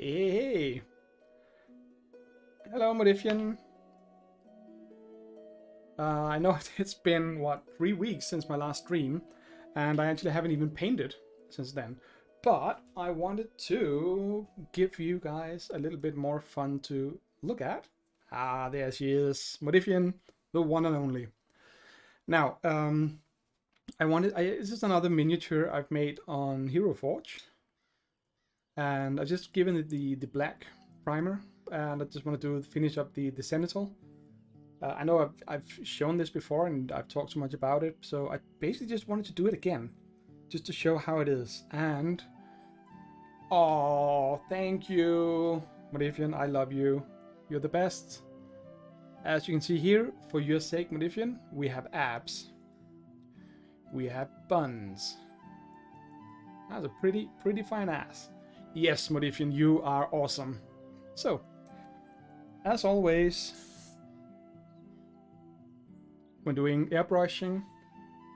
Hey, hello, Modifian. I know it's been, what, 3 weeks since my last stream, and I actually haven't even painted since then. But I wanted to give you guys a little bit more fun to look at. Ah, there she is, Modifian, the one and only. Now, this is another miniature I've made on Hero Forge, and I've just given it the black primer, and I just want to finish up the Zenithal. I know I've shown this before and I've talked so much about it, so I basically just wanted to do it again, just to show how it is. And oh, thank you, Modifian. I love you. You're the best. As you can see here, for your sake, Modifian, we have abs. We have buns. That's a pretty fine ass. Yes, Modifian, you are awesome. So, as always, when doing airbrushing,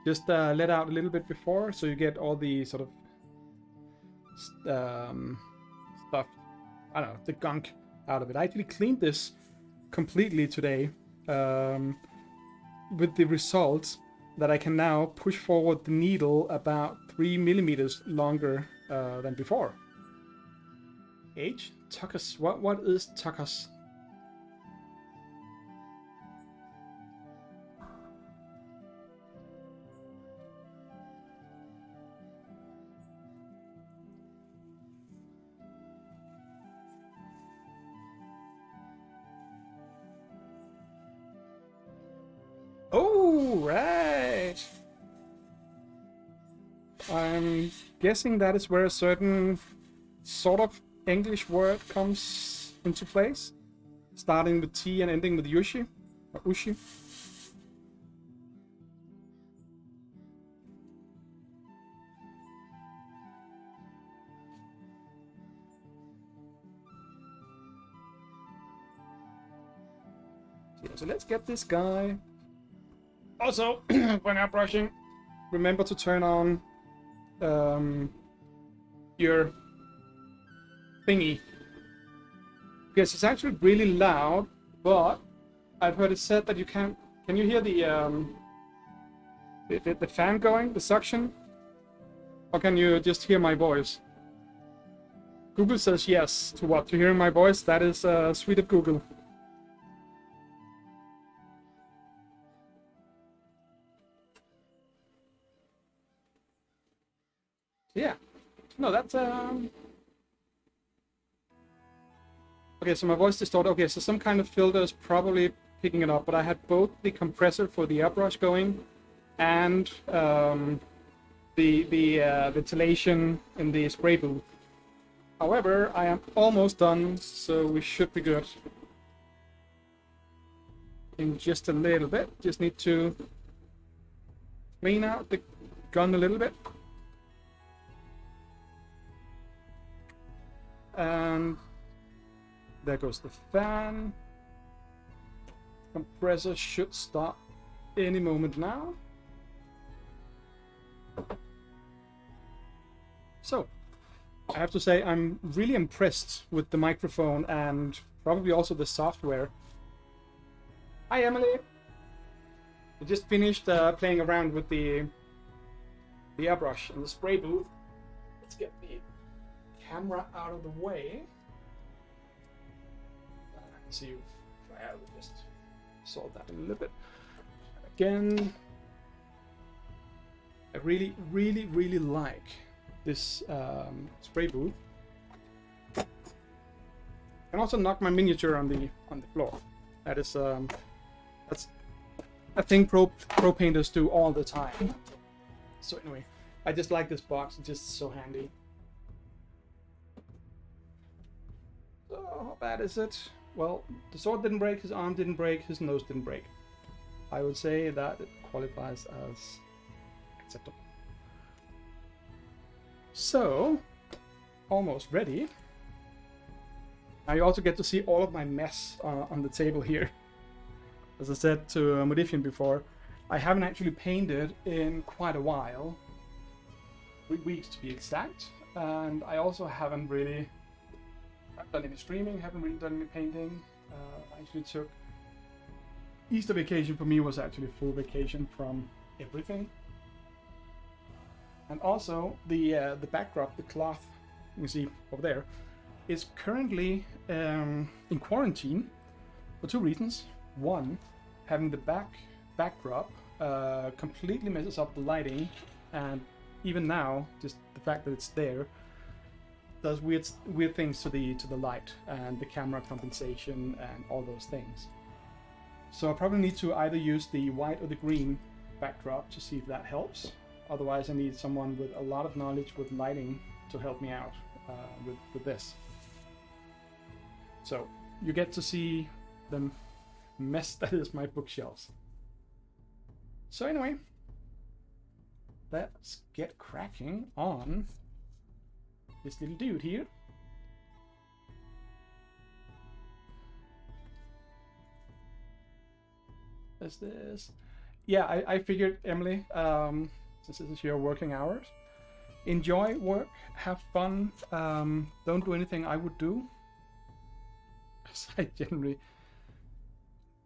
just let out a little bit before, so you get all the sort of stuff, I don't know, the gunk out of it. I actually cleaned this completely today, with the result that I can now push forward the needle about 3 millimeters longer than before. H? Tuckus. What is Tuckus? Oh, right. I'm guessing that is where a certain sort of English word comes into place, starting with T and ending with Yushi, or Ushi. So let's get this guy. Also, when I'm brushing, remember to turn on your thingy, because it's actually really loud, but I've heard it said that you can't. Can you hear the fan going, the suction? Or can you just hear my voice? Google says yes to what? To hearing my voice? That is sweet of Google. Yeah. No, that's okay, so my voice distorted. Okay, so some kind of filter is probably picking it up, but I had both the compressor for the airbrush going and the ventilation in the spray booth. However, I am almost done, so we should be good. In just a little bit, just need to clean out the gun a little bit. And there goes the fan. Compressor should start any moment now. So, I have to say I'm really impressed with the microphone and probably also the software. Hi, Emily. We just finished playing around with the airbrush and the spray booth. Let's get the camera out of the way. See if I will just solve that a little bit. Again, I really like this spray booth. And also knock my miniature on the floor. That is that's a thing pro painters do all the time. So anyway, I just like this box. It's just so handy. So how bad is it? Well, the sword didn't break, his arm didn't break, his nose didn't break. I would say that it qualifies as acceptable. So, almost ready. Now you also get to see all of my mess on the table here. As I said to Modifian before, I haven't actually painted in quite a while. 3 weeks to be exact. And I also haven't really haven't done any streaming, haven't really done any painting. I actually took Easter vacation. For me was actually full vacation from everything. And also the backdrop, the cloth you can see over there, is currently in quarantine for two reasons. One, having the backdrop completely messes up the lighting, and even now, just the fact that it's there does weird things to the light and the camera compensation and all those things. So I probably need to either use the white or the green backdrop to see if that helps. Otherwise, I need someone with a lot of knowledge with lighting to help me out with this. So you get to see the mess that is my bookshelves. So anyway, let's get cracking on this little dude here. Is this? Yeah, I figured, Emily, since this is your working hours, enjoy work, have fun, don't do anything I would do. Because I generally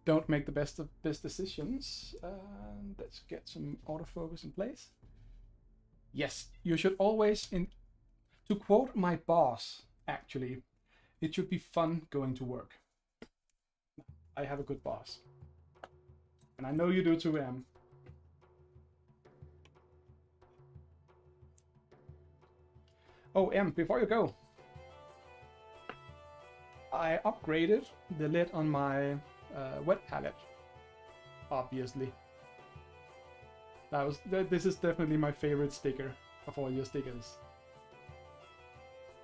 don't make the best decisions. Let's get some autofocus in place. Yes, you should always, to quote my boss, actually, it should be fun going to work. I have a good boss. And I know you do too, Em. Oh, Em, before you go, I upgraded the lid on my wet palette, obviously. This is definitely my favorite sticker of all your stickers.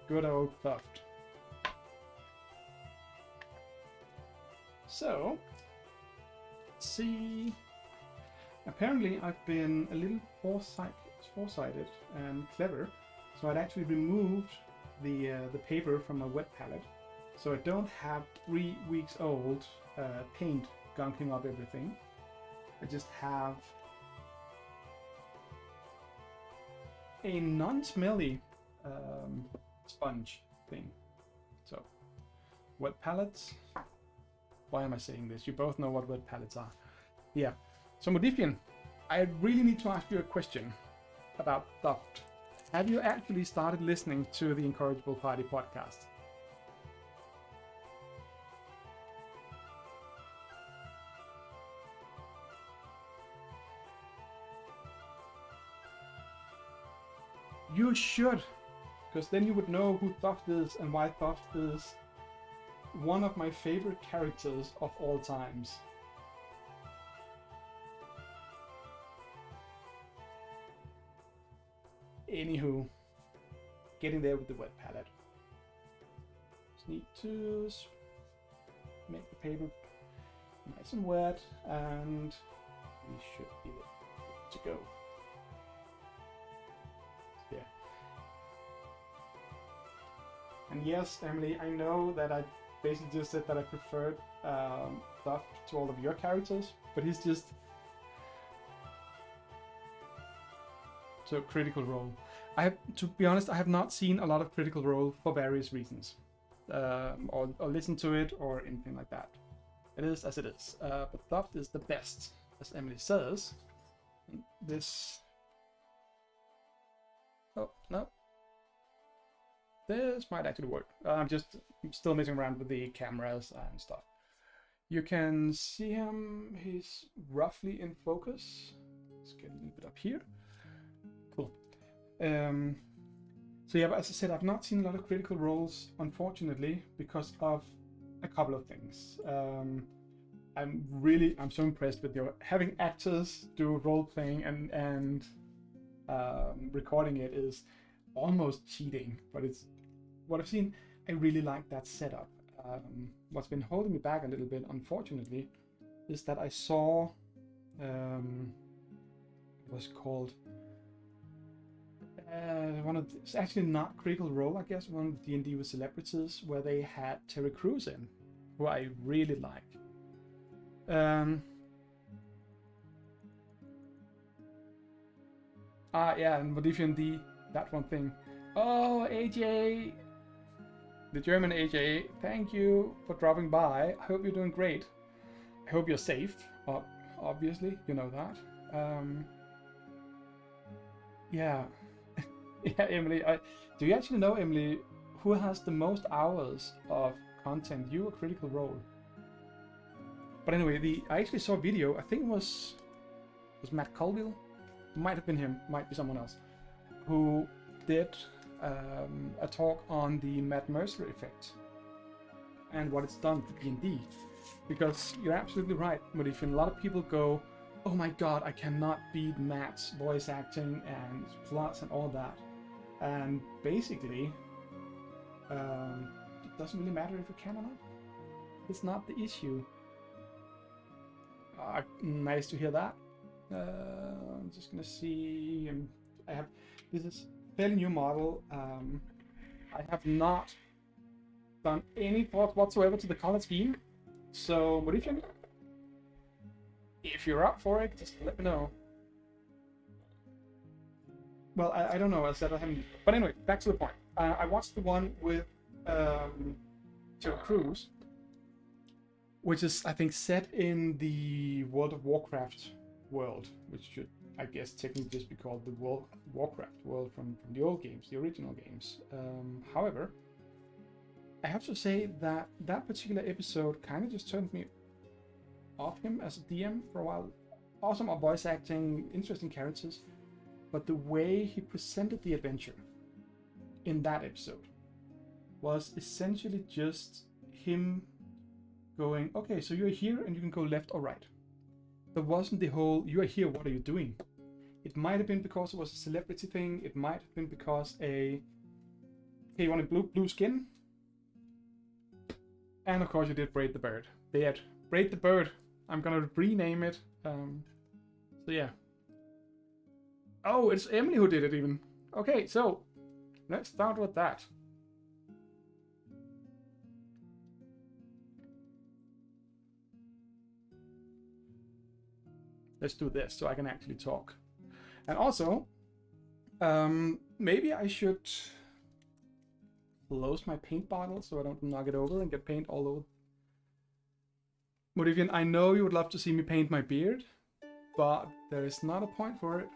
Good old Thuft. So, let's see. Apparently I've been a little foresighted and clever, so I'd actually removed the paper from my wet palette, so I don't have 3 weeks old paint gunking up everything. I just have a non-smelly sponge thing. So, wet palettes. Why am I saying this? You both know what wet palettes are. Yeah. So Modifian, I really need to ask you a question about Thuft. Have you actually started listening to the Incorrigible Party podcast? You should, because then you would know who Thuft is and why Thuft is one of my favorite characters of all times. Anywho, getting there with the wet palette. Just need to make the paper nice and wet, and we should be good to go. Yeah. And yes, Emily, I know that I basically just said that I preferred Thuft to all of your characters, but he's just so Critical Role. To be honest, I have not seen a lot of Critical Role for various reasons, or listened to it or anything like that. It is as it is. But Thuft is the best, as Emily says. This. Oh no. This might actually work. I'm still messing around with the cameras and stuff. You can see him. He's roughly in focus. Let's get a little bit up here. Cool. So yeah, but as I said, I've not seen a lot of Critical Roles, unfortunately, because of a couple of things. I'm so impressed with your having actors do role playing and recording it is almost cheating, but it's what I've seen. I really like that setup. What's been holding me back a little bit, unfortunately, is that I saw what's called it's actually not Critical Role, I guess, one of the D&D with celebrities, where they had Terry Crews in, who I really like. Yeah, and Modifian D, that one thing. Oh, AJ! the German AJ, thank you for dropping by. I hope you're doing great. I hope you're safe. Obviously, you know that. Yeah. Yeah, Emily. Do you actually know, Emily, who has the most hours of content? You or Critical Role? But anyway, I actually saw a video. I think it was Matt Colville. Might have been him. Might be someone else. Who did a talk on the Matt Mercer effect and what it's done for D&D. Because you're absolutely right, Modifian. A lot of people go, oh my god, I cannot beat Matt's voice acting and plots and all that. And basically, it doesn't really matter if you can or not. It's not the issue. Nice to hear that. I'm just gonna see. This is a fairly new model. I have not done any thought whatsoever to the color scheme. So, Modifian, if you're up for it, just let me know. Well, I don't know. I said I haven't. But anyway, back to the point. I watched the one with Terry Crews, which is, I think, set in the World of Warcraft world, which should, I guess, technically just be called the World Warcraft world from the old games, the original games. However, I have to say that that particular episode kind of just turned me off him as a DM for a while. Awesome voice acting, interesting characters, but the way he presented the adventure in that episode was essentially just him going, okay, so you're here and you can go left or right. There wasn't the whole, you are here, what are you doing? It might have been because it was a celebrity thing. It might have been because hey, you want a blue skin? And of course you did Braid the Bird. Braid the Bird. I'm gonna rename it. So yeah. Oh, it's Emily who did it even. Okay, so let's start with that. Let's do this so I can actually talk. And also, maybe I should close my paint bottle so I don't knock it over and get paint all over. Modifian, I know you would love to see me paint my beard, but there is not a point for it.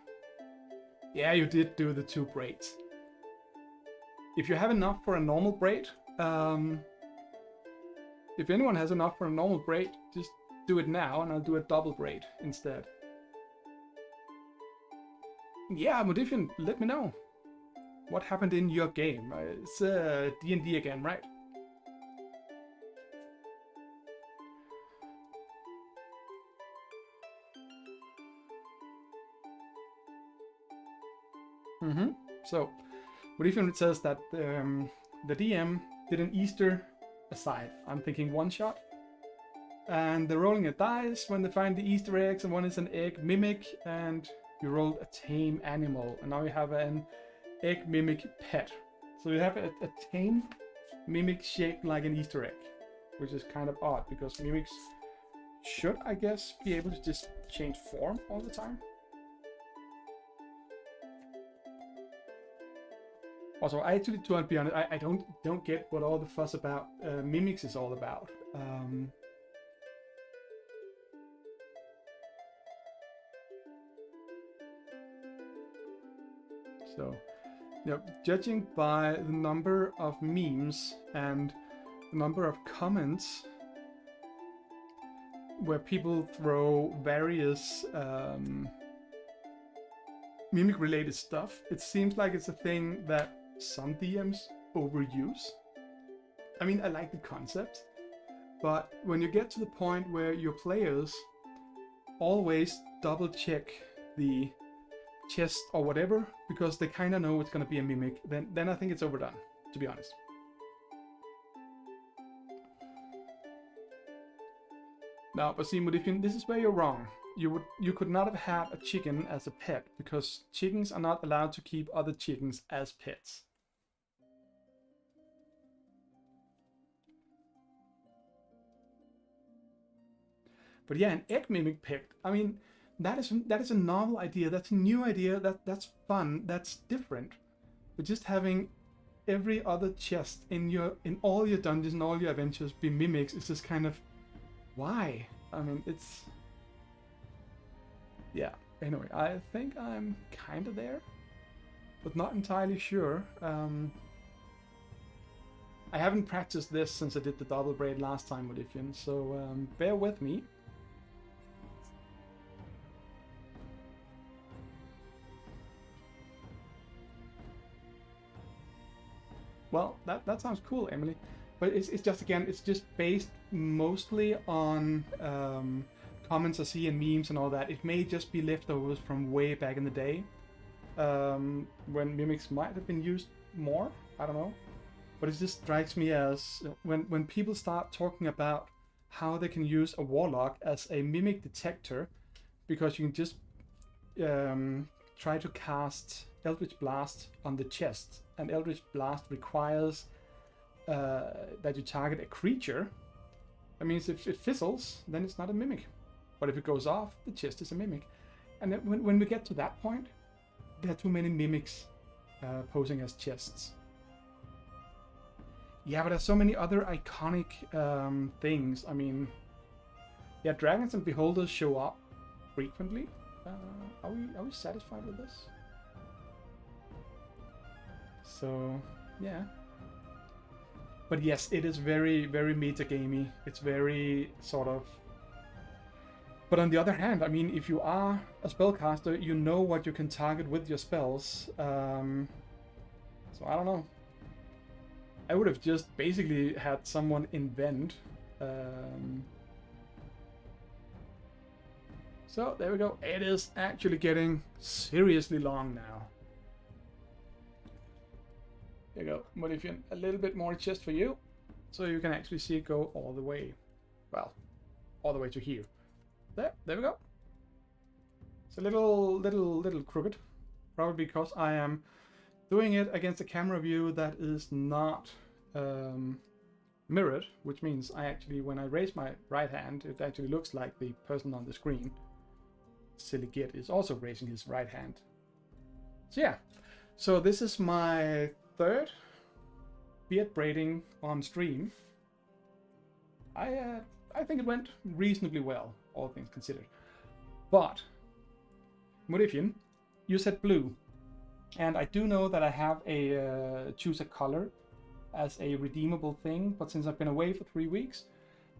Yeah, you did do the 2 braids. If you have enough for a normal braid, if anyone has enough for a normal braid, just do it now and I'll do a double braid instead. Yeah, Modifian, let me know. What happened in your game? It's D&D again, right? So, Modifian says that the DM did an Easter aside. I'm thinking one shot. And they're rolling a dice when they find the Easter eggs, and one is an egg mimic, and you rolled a tame animal, and now you have an egg mimic pet. So you have a tame mimic shaped like an Easter egg, which is kind of odd because mimics should, I guess, be able to just change form all the time. Also, I actually, to be honest, I don't get what all the fuss about mimics is all about. So, you know, judging by the number of memes and the number of comments where people throw various mimic-related stuff, it seems like it's a thing that some DMs overuse. I mean, I like the concept, but when you get to the point where your players always double-check the chest or whatever because they kind of know it's going to be a mimic, then I think it's overdone, to be honest. Now, but see, Modifian, this is where you're wrong. You could not have had a chicken as a pet because chickens are not allowed to keep other chickens as pets. But yeah, an egg mimic pet. I mean, that is a novel idea. That's a new idea. That's fun. That's different. But just having every other chest in all your dungeons and all your adventures be mimics, it's just kind of why? I mean, it's yeah. Anyway, I think I'm kind of there, but not entirely sure. I haven't practiced this since I did the double braid last time with Ifyan, so bear with me. Well, that sounds cool, Emily. But it's just, again, it's just based mostly on comments I see and memes and all that. It may just be leftovers from way back in the day, when mimics might have been used more. I don't know. But it just strikes me as when people start talking about how they can use a warlock as a mimic detector, because you can just try to cast Eldritch Blast on the chest, and Eldritch Blast requires that you target a creature. That means if it fizzles, then it's not a mimic. But if it goes off, the chest is a mimic. And then when we get to that point, there are too many mimics posing as chests. Yeah, but there's so many other iconic things. I mean, yeah, dragons and beholders show up frequently. Are we satisfied with this? So, yeah. But yes, it is very, very metagamey. It's very sort of... But on the other hand, I mean, if you are a spellcaster, you know what you can target with your spells. So I don't know. I would have just basically had someone invent. So there we go. It is actually getting seriously long now. There you go. Modifian, a little bit more chest for you, so you can actually see it go all the way. Well, all the way to here. There we go. It's a little crooked, probably because I am doing it against a camera view that is not mirrored, which means I actually, when I raise my right hand, it actually looks like the person on the screen, Silly Git, is also raising his right hand. So yeah, so this is my third beard braiding on stream. I think it went reasonably well, all things considered. But Modifian, you said blue, and I do know that I have a choose a color as a redeemable thing, but since I've been away for 3 weeks,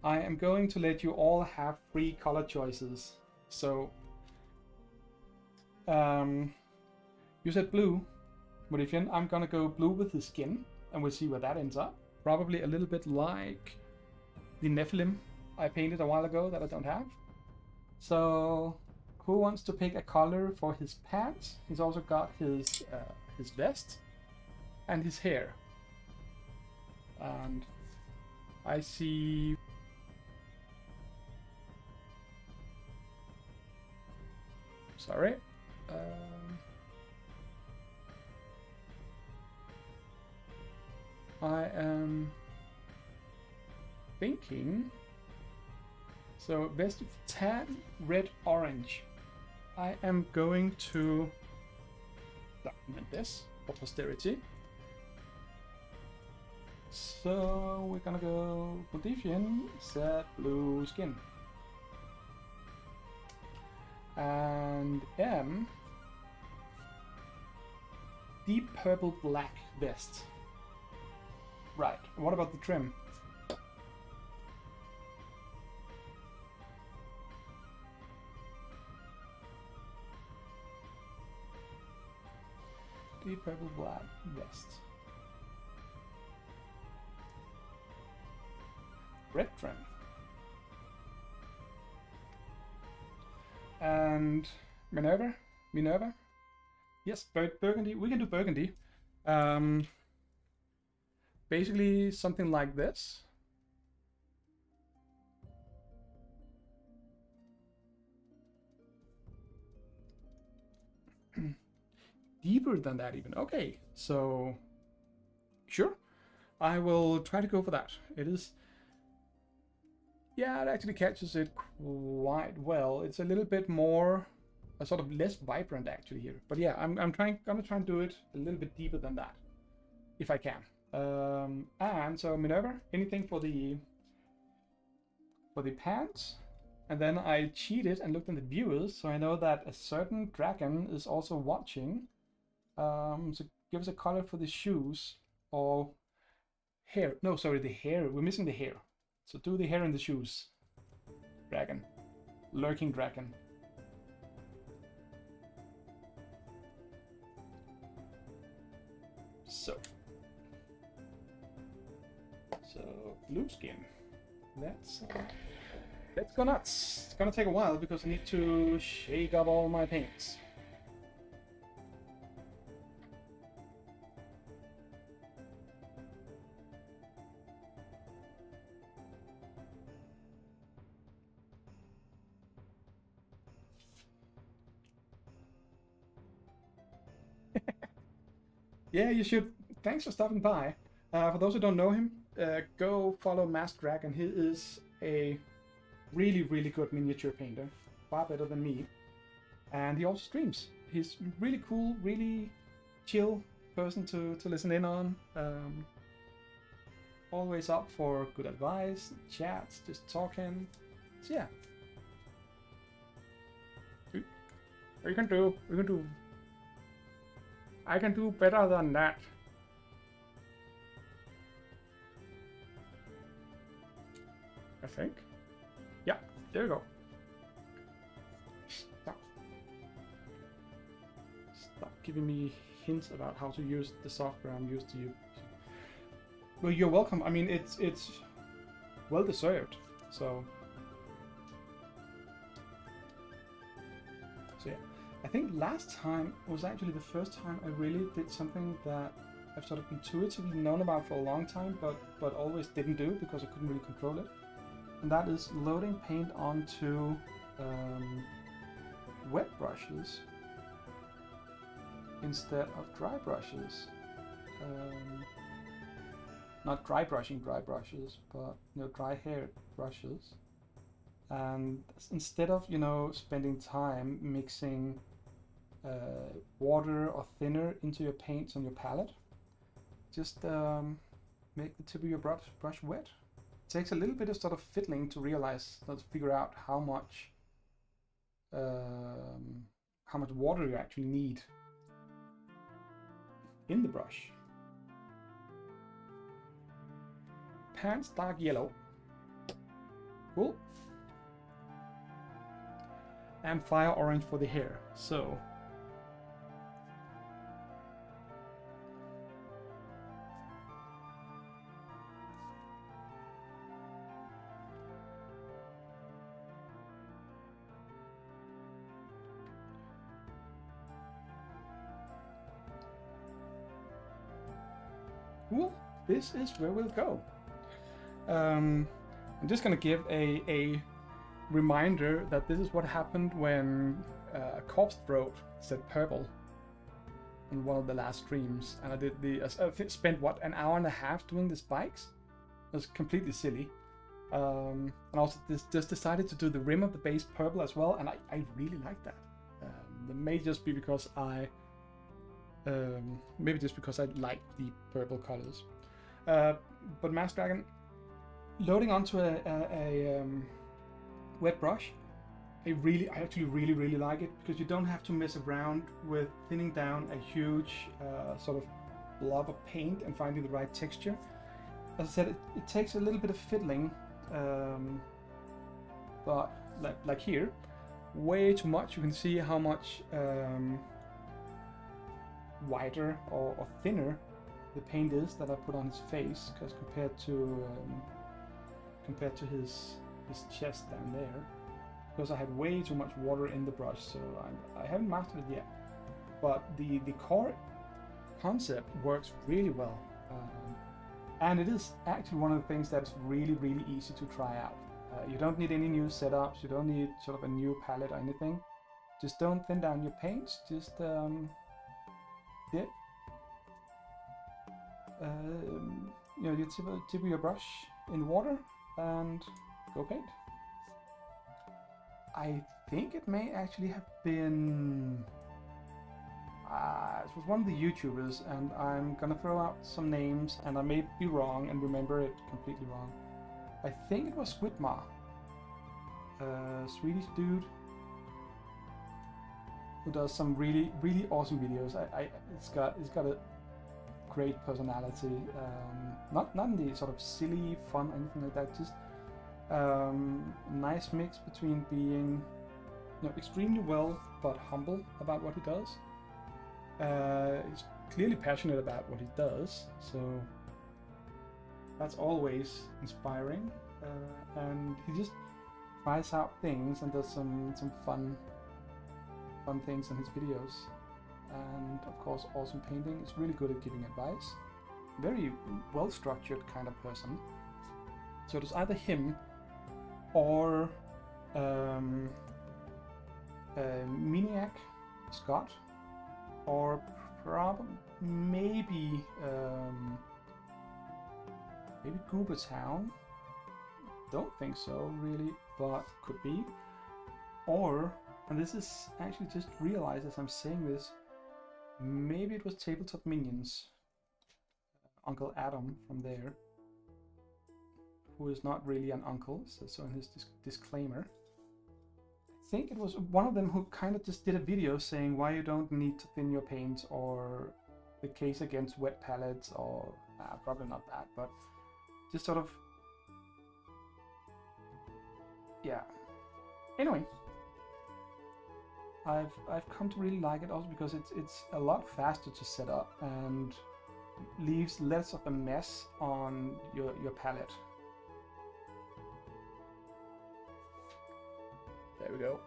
I am going to let you all have free color choices. So you said blue, Modifian. I'm gonna go blue with the skin, and we'll see where that ends up. Probably a little bit like the Nephilim I painted a while ago that I don't have. So who wants to pick a color for his pants? He's also got his vest and his hair. And I see... Sorry. I am thinking... So, vest of tan, red, orange. I am going to document this for posterity. So, we're gonna go Modifian, set blue skin. And M, deep purple black vest. Right, what about the trim? Deep purple black vest. Red trim. And Minerva? Yes, burgundy. We can do burgundy. Basically something like this. Deeper than that even. Okay, so sure. I will try to go for that. It is... Yeah, it actually catches it quite well. It's a little bit more, sort of less vibrant actually here. But yeah, I'm gonna try and do it a little bit deeper than that. if I can. And so Minerva, anything for the pants. And then I cheated and looked in the viewers, so I know that a certain dragon is also watching. So give us a color for the shoes or hair. No, sorry, the hair. We're missing the hair. So do the hair and the shoes. Dragon. Lurking dragon. So blue skin. Let's go nuts. It's gonna take a while because I need to shake up all my paints. Yeah, you should. Thanks for stopping by. For those who don't know him, go follow Masked Dragon. He is a really, really good miniature painter. Far better than me. And he also streams. He's really cool, really chill person to listen in on. Always up for good advice, chats, just talking. So yeah. We can do I can do better than that. I think. Yeah, there you go. Stop giving me hints about how to use the software I'm used to use. Well, you're welcome. I mean, it's well deserved. So yeah. I think last time was actually the first time I really did something that I've sort of intuitively known about for a long time, but always didn't do because I couldn't really control it. And that is loading paint onto wet brushes instead of dry brushes. Not dry brushing dry brushes, but dry haired brushes. And instead of spending time mixing water or thinner into your paints on your palette, just make the tip of your brush wet. It takes a little bit of sort of fiddling to realize, to figure out how much water you actually need in the brush. Pants dark yellow. Cool. And fire orange for the hair. So cool. This is where we'll go. I'm just gonna give a reminder that this is what happened when Corpse Throat said purple in one of the last streams, and I did I spent what, an hour and a half doing the spikes. It was completely silly. And also just decided to do the rim of the base purple as well, and I really like that. It may just be because I like the purple colors. But Masked Dragon, loading onto a wet brush, I actually really like it, because you don't have to mess around with thinning down a huge sort of blob of paint and finding the right texture. As I said, it takes a little bit of fiddling, but like here, way too much. You can see how much whiter or thinner the paint is that I put on his face, because compared to his chest down there, because I had way too much water in the brush, so I haven't mastered it yet. But the core concept works really well, and it is actually one of the things that's really easy to try out. You don't need any new setups, you don't need sort of a new palette or anything. Just don't thin down your paints, just dip your tip of your brush in the water and go paint. I think it may actually have been, it was one of the YouTubers, and I'm gonna throw out some names, and I may be wrong and remember it completely wrong. I think it was Squidma, Swedish dude who does some really awesome videos. It's got a great personality. Not in the sort of silly fun anything like that. Just nice mix between being, you know, extremely well but humble about what he does. He's clearly passionate about what he does, so that's always inspiring. And he just tries out things and does some fun things in his videos. And of course, awesome painting. He's really good at giving advice. Very well structured kind of person. So it was either him or Miniac Scott, or probably maybe Goobertown. Don't think so really, but could be. Or, and this is actually just realized as I'm saying this, maybe it was Tabletop Minions, Uncle Adam from there, who is not really an uncle, so in his disclaimer. I think it was one of them who kind of just did a video saying why you don't need to thin your paint, or the case against wet palettes, or probably not that, but just sort of, yeah. Anyway, I've come to really like it also because it's a lot faster to set up and leaves less of a mess on your palette. There we go.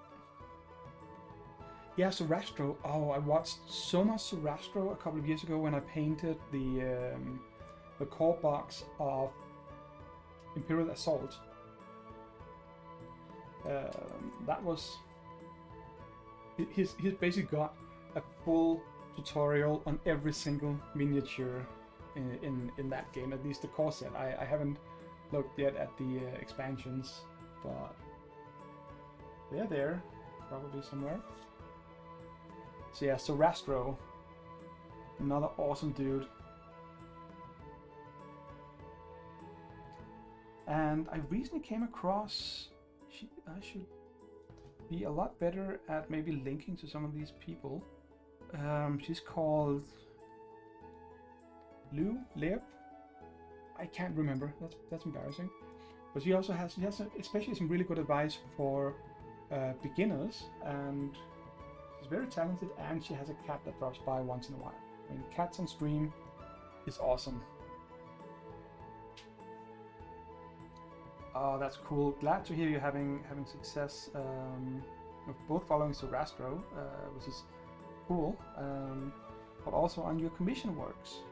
Yeah, Surastro. Oh, I watched so much Surastro a couple of years ago when I painted the core box of Imperial Assault. That was... He's basically got a full tutorial on every single miniature in that game, at least the core set. I haven't looked yet at the expansions, but they're there, probably somewhere. So yeah, Surastro, another awesome dude. And I recently came across, I should be a lot better at maybe linking to some of these people. She's called Leop. I can't remember. That's embarrassing. But she also has especially some really good advice for beginners, and she's very talented. And she has a cat that drops by once in a while. I mean, cats on stream is awesome. Oh, that's cool. Glad to hear you having success of both following Surastro, which is cool, but also on your commission works.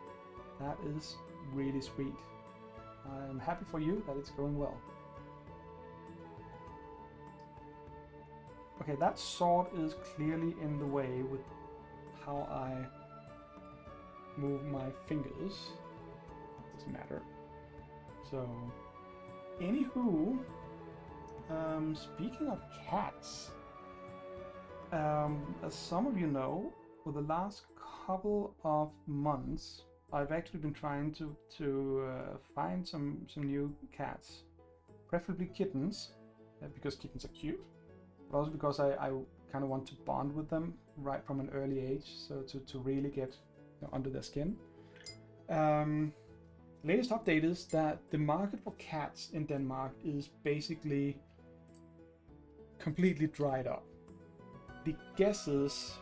That is really sweet. I'm happy for you that it's going well. Okay, that sword is clearly in the way with how I move my fingers. Doesn't matter. So, anywho, speaking of cats, as some of you know, for the last couple of months, I've actually been trying to find some new cats, preferably kittens, because kittens are cute, but also because I kind of want to bond with them right from an early age, so to really get, you know, under their skin. Latest update is that the market for cats in Denmark is basically completely dried up. The guesses,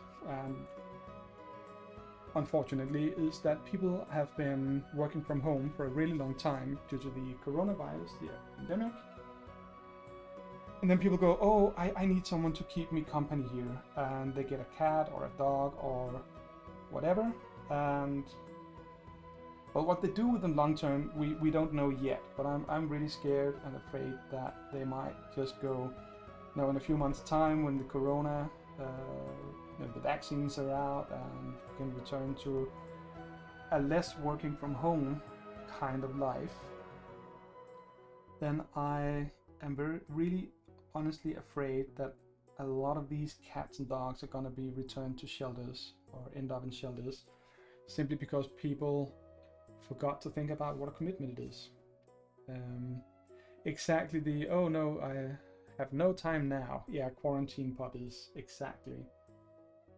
unfortunately, is that people have been working from home for a really long time due to the coronavirus, the pandemic. And then people go, oh, I need someone to keep me company here. And they get a cat or a dog or whatever. And well, what they do with them long term, we don't know yet. But I'm really scared and afraid that they might just go, you know, in a few months' time when the corona, you know, the vaccines are out and can return to a less working from home kind of life, then I am really honestly afraid that a lot of these cats and dogs are gonna be returned to shelters or end up in shelters simply because people forgot to think about what a commitment it is. Exactly the, oh no, I have no time now. Yeah, quarantine puppies, exactly.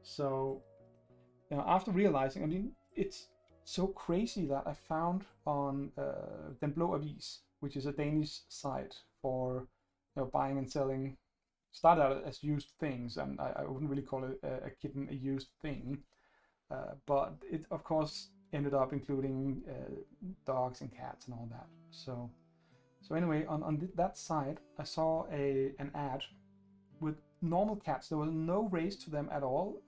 So, you know, after realizing, I mean, it's so crazy that I found on Den Blå Avis, which is a Danish site for, you know, buying and selling, started out as used things, and I wouldn't really call it a kitten a used thing, but it of course ended up including dogs and cats and all that. So anyway, on that side, I saw an ad with normal cats. There was no race to them at all.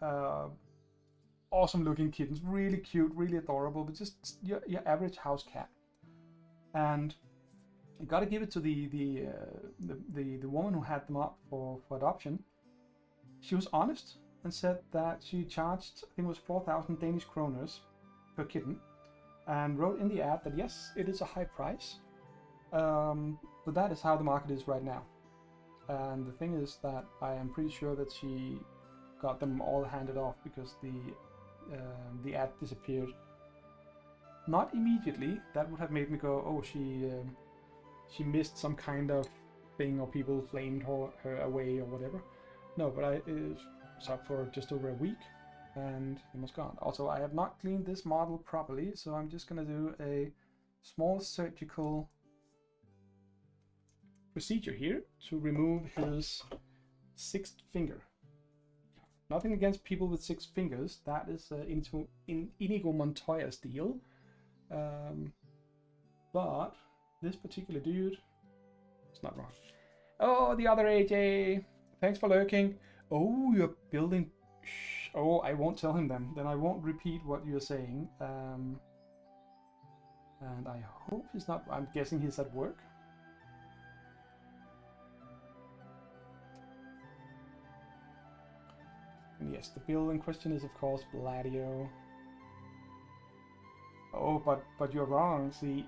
Awesome looking kittens, really cute, really adorable, but just your average house cat. And I got to give it to the woman who had them up for adoption. She was honest and said that she charged, I think it was 4,000 Danish kroners per kitten, and wrote in the ad that yes, it is a high price, but that is how the market is right now. And the thing is that I am pretty sure that she got them all handed off because the ad disappeared. Not immediately. That would have made me go, oh, she missed some kind of thing, or people flamed her away or whatever. No, but it was up for just over a week and it was gone. Also, I have not cleaned this model properly, so I'm just gonna do a small surgical procedure here to remove his sixth finger. Nothing against people with 6 fingers. That is Inigo Montoya's deal. But this particular dude, it's not wrong. Oh, the other AJ. Thanks for lurking. Oh, you're building. Shh. Oh, I won't tell him then. Then I won't repeat what you're saying. And I hope he's not. I'm guessing he's at work. And yes, the build in question is of course Bladio. Oh, but you're wrong. See,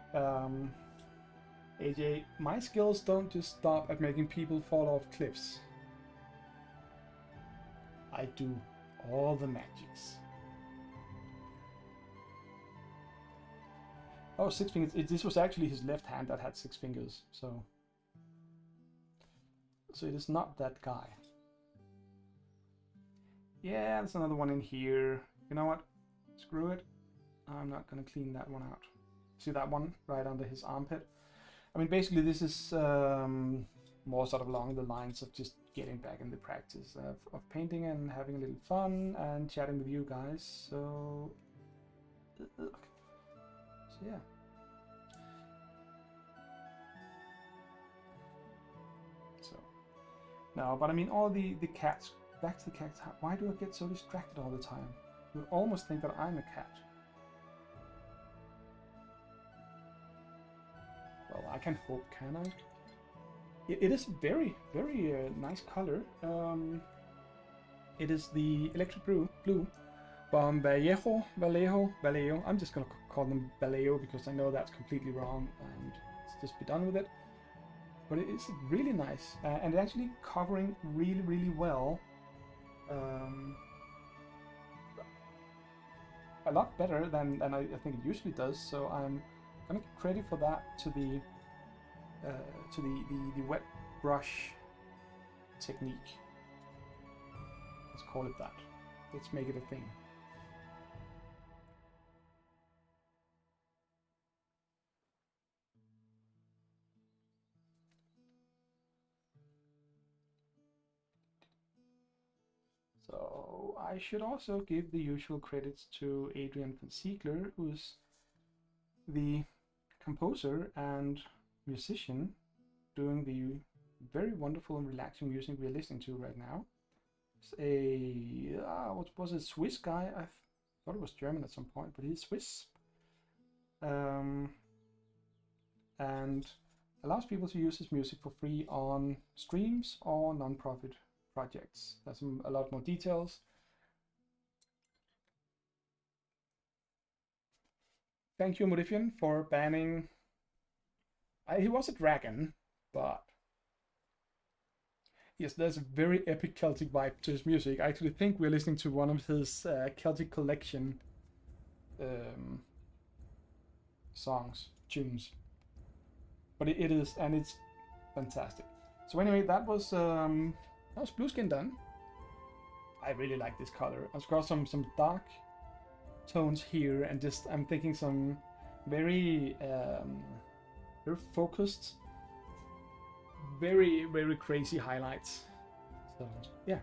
AJ, my skills don't just stop at making people fall off cliffs. I do all the magics. Oh, 6 fingers. This was actually his left hand that had 6 fingers, so it is not that guy. Yeah, there's another one in here. You know what? Screw it. I'm not gonna clean that one out. See that one right under his armpit? I mean, basically this is more sort of along the lines of just getting back in the practice of painting and having a little fun and chatting with you guys. So yeah. So no, but I mean, all the cats. Back to the cats. Why do I get so distracted all the time? You would almost think that I'm a cat. Well, I can hope, can I? It is very, very nice color. It is the electric blue from Vallejo. I'm just gonna call them Vallejo because I know that's completely wrong, and let's just be done with it. But it is really nice, and it's actually covering really, really well. A lot better than I think it usually does. So I'm gonna give credit for that to the wet brush technique. Let's call it that. Let's make it a thing. So I should also give the usual credits to Adrian van Ziegler, who's the composer and musician doing the very wonderful and relaxing music we're listening to right now. It's a what was it, Swiss guy? I thought it was German at some point, but he's Swiss, and allows people to use his music for free on streams or non-profit projects. There's a lot more details. Thank you, Modifian, for banning. He was a dragon, but Yes, there's a very epic Celtic vibe to his music. I actually think we're listening to one of his Celtic collection um, songs, tunes. But it is, and it's fantastic. So anyway, that was Blueskin done. I really like this color. I've got some dark tones here, and just I'm thinking some very very focused, very crazy highlights. So yeah.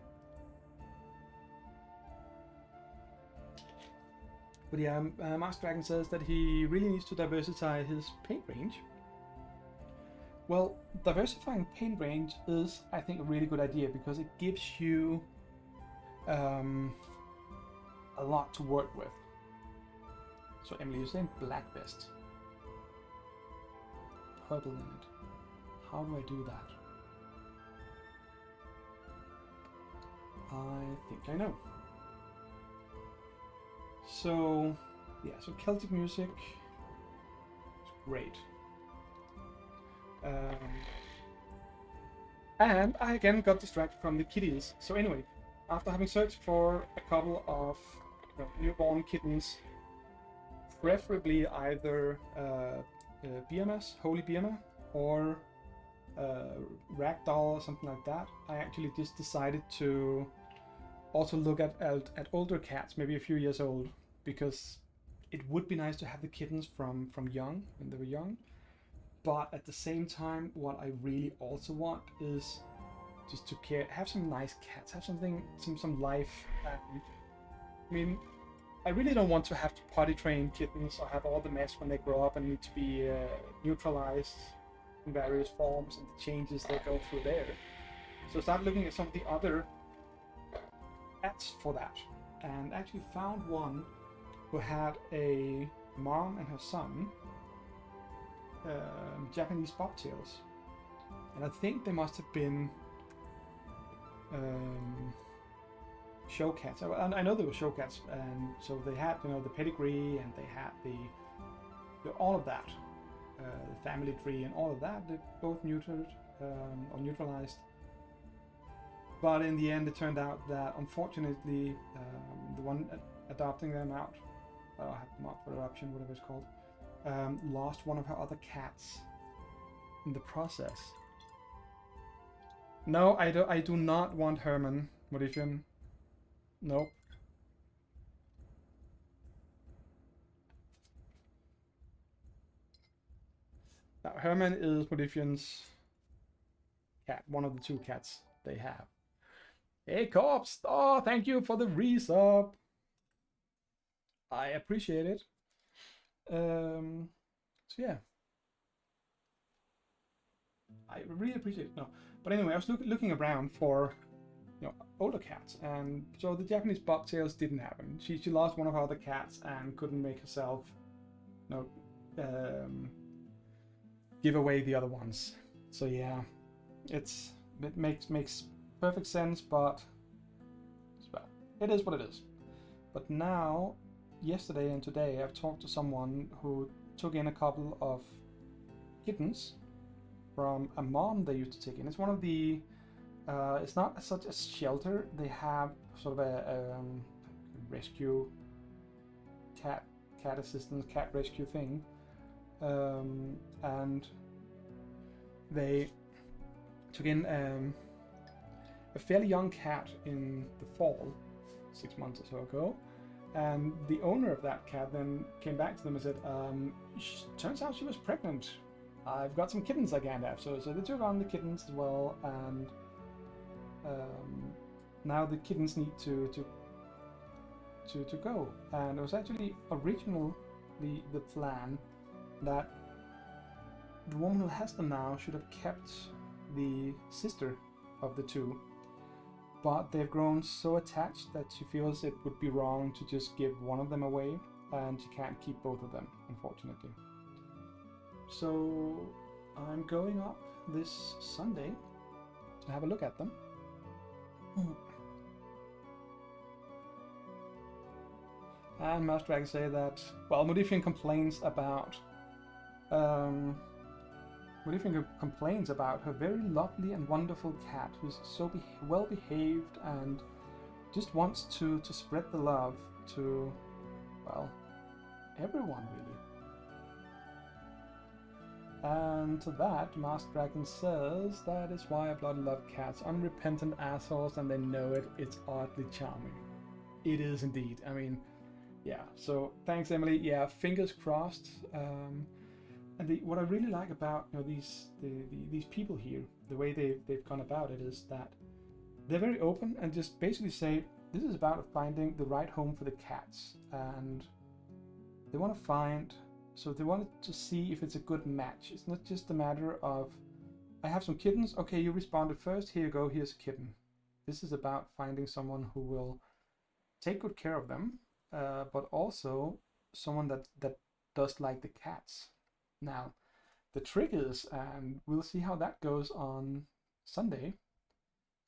But yeah, Master Dragon says that he really needs to diversify his paint range. Well, diversifying paint range is, I think, a really good idea because it gives you a lot to work with. So Emily, you're saying black vest, purple in it. How do I do that? I think I know. So yeah, so Celtic music is great. And I again got distracted from the kitties. So anyway, after having searched for a couple of newborn kittens, preferably either BMS, Holy BMA, or Ragdoll or something like that, I actually just decided to also look at older cats, maybe a few years old, because it would be nice to have the kittens from young, when they were young. But at the same time, what I really also want is just to have some nice cats, have some life. I mean, I really don't want to have to potty train kittens or have all the mess when they grow up and need to be neutralized in various forms and the changes they go through there. So I started looking at some of the other cats for that, and actually found one who had a mom and her son, Japanese bobtails, and I think they must have been show cats. I know they were show cats, and so they had the pedigree, and they had the all of that, the family tree and all of that. They both neutered or neutralized. But in the end, it turned out that unfortunately, the one adopting them out, had them out for adoption, whatever it's called, lost one of her other cats in the process. No, I do not want Herman, Mauritian. Nope. Now, Herman is Mauritian's cat, one of the two cats they have. Hey, Corpse! Oh, thank you for the resub. I appreciate it. So yeah, I really appreciate it. No, but anyway, I was looking around for older cats, and so the Japanese bobtails didn't happen. She lost one of her other cats and couldn't make herself give away the other ones. So yeah, it makes perfect sense, but well, it is what it is. But now, yesterday and today, I've talked to someone who took in a couple of kittens from a mom they used to take in. It's one of the it's not such a shelter. They have sort of a rescue cat assistance, cat rescue thing, and they took in a fairly young cat in the fall, 6 months or so ago, and the owner of that cat then came back to them and said, turns out she was pregnant. I've got some kittens I can't have. So they took on the kittens as well, and now the kittens need to go. And it was actually originally the plan that the woman who has them now should have kept the sister of the two, but they've grown so attached that she feels it would be wrong to just give one of them away, and she can't keep both of them, unfortunately. So I'm going up this Sunday to have a look at them. And Master Dragon say that, well, Modifian complains about Modifian complains about her very lovely and wonderful cat who's so well behaved and just wants to spread the love to, well, everyone really. And to that, Masked Dragon says, that is why I bloody love cats. Unrepentant assholes, and they know it. It's oddly charming. It is indeed. I mean, yeah. So thanks, Emily. Yeah, fingers crossed. And what I really like about these people here, the way they've gone about it, is that they're very open and just basically say this is about finding the right home for the cats, and they want to find. So they wanted to see if it's a good match. It's not just a matter of, I have some kittens. Okay, you responded first. Here you go. Here's a kitten. This is about finding someone who will take good care of them, but also someone that does like the cats. Now, the trick is, and we'll see how that goes on Sunday,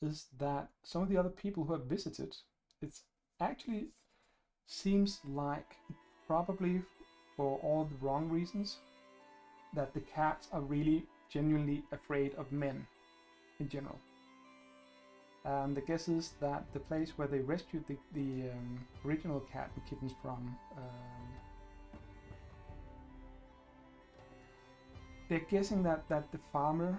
is that some of the other people who have visited, it actually seems like probably for all the wrong reasons, that the cats are really genuinely afraid of men in general. And the guess is that the place where they rescued the original cat and kittens from, they're guessing that the farmer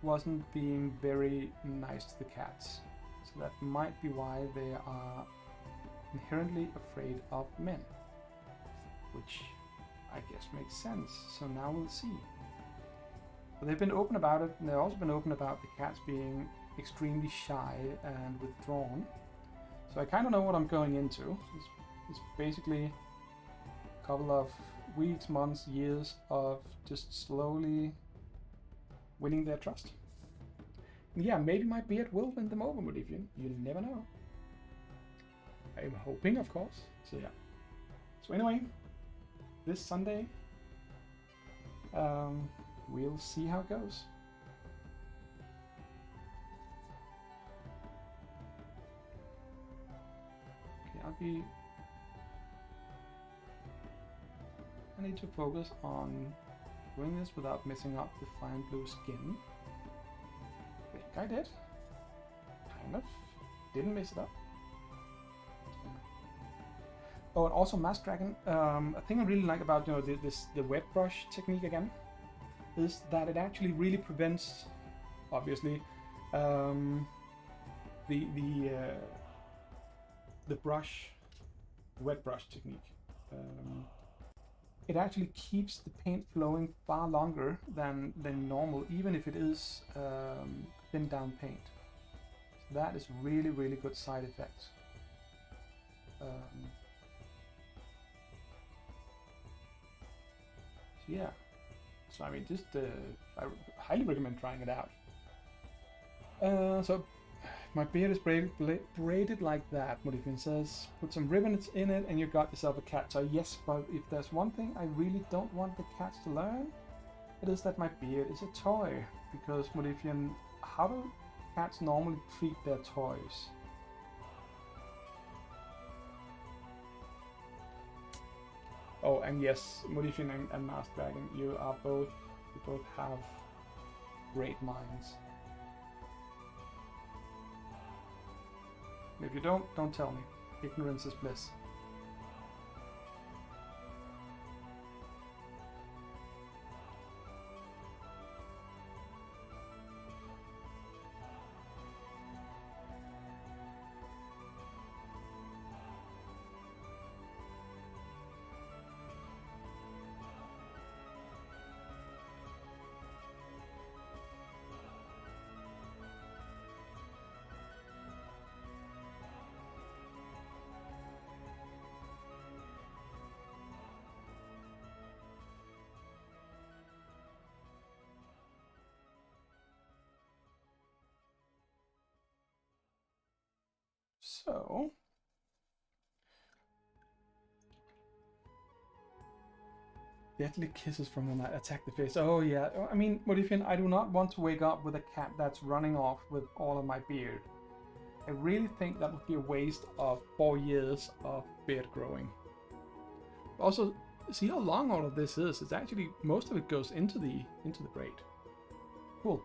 wasn't being very nice to the cats. So that might be why they are inherently afraid of men, which I guess makes sense. So now we'll see. But they've been open about it, and they've also been open about the cats being extremely shy and withdrawn. So I kind of know what I'm going into. It's basically a couple of weeks, months, years of just slowly winning their trust. And yeah, maybe my beard will win them over, but you never know. I'm hoping, of course. So yeah. So anyway, this Sunday, we'll see how it goes. Okay, I need to focus on doing this without messing up the fine blue skin. I think I did. Kind of. Didn't mess it up. Oh, and also Masked Dragon. A thing I really like about the wet brush technique again is that it actually really prevents, obviously, the wet brush technique. It actually keeps the paint flowing far longer than normal, even if it is thin down paint. So that is really, really good side effect. Yeah, so I mean, just I highly recommend trying it out. So my beard is braided like that, Modifian says. Put some ribbons in it and you got yourself a cat toy. Yes, but if there's one thing I really don't want the cats to learn, it is that my beard is a toy. Because Modifian, how do cats normally treat their toys? Oh, and yes, Modifian and Masked Dragon, you both have great minds. If you don't tell me. Ignorance is bliss. So, deadly kisses from the night attack the face. Oh yeah, I mean, Modifian, I do not want to wake up with a cat that's running off with all of my beard. I really think that would be a waste of 4 years of beard growing. Also, see how long all of this is. It's actually, most of it goes into the braid. Cool.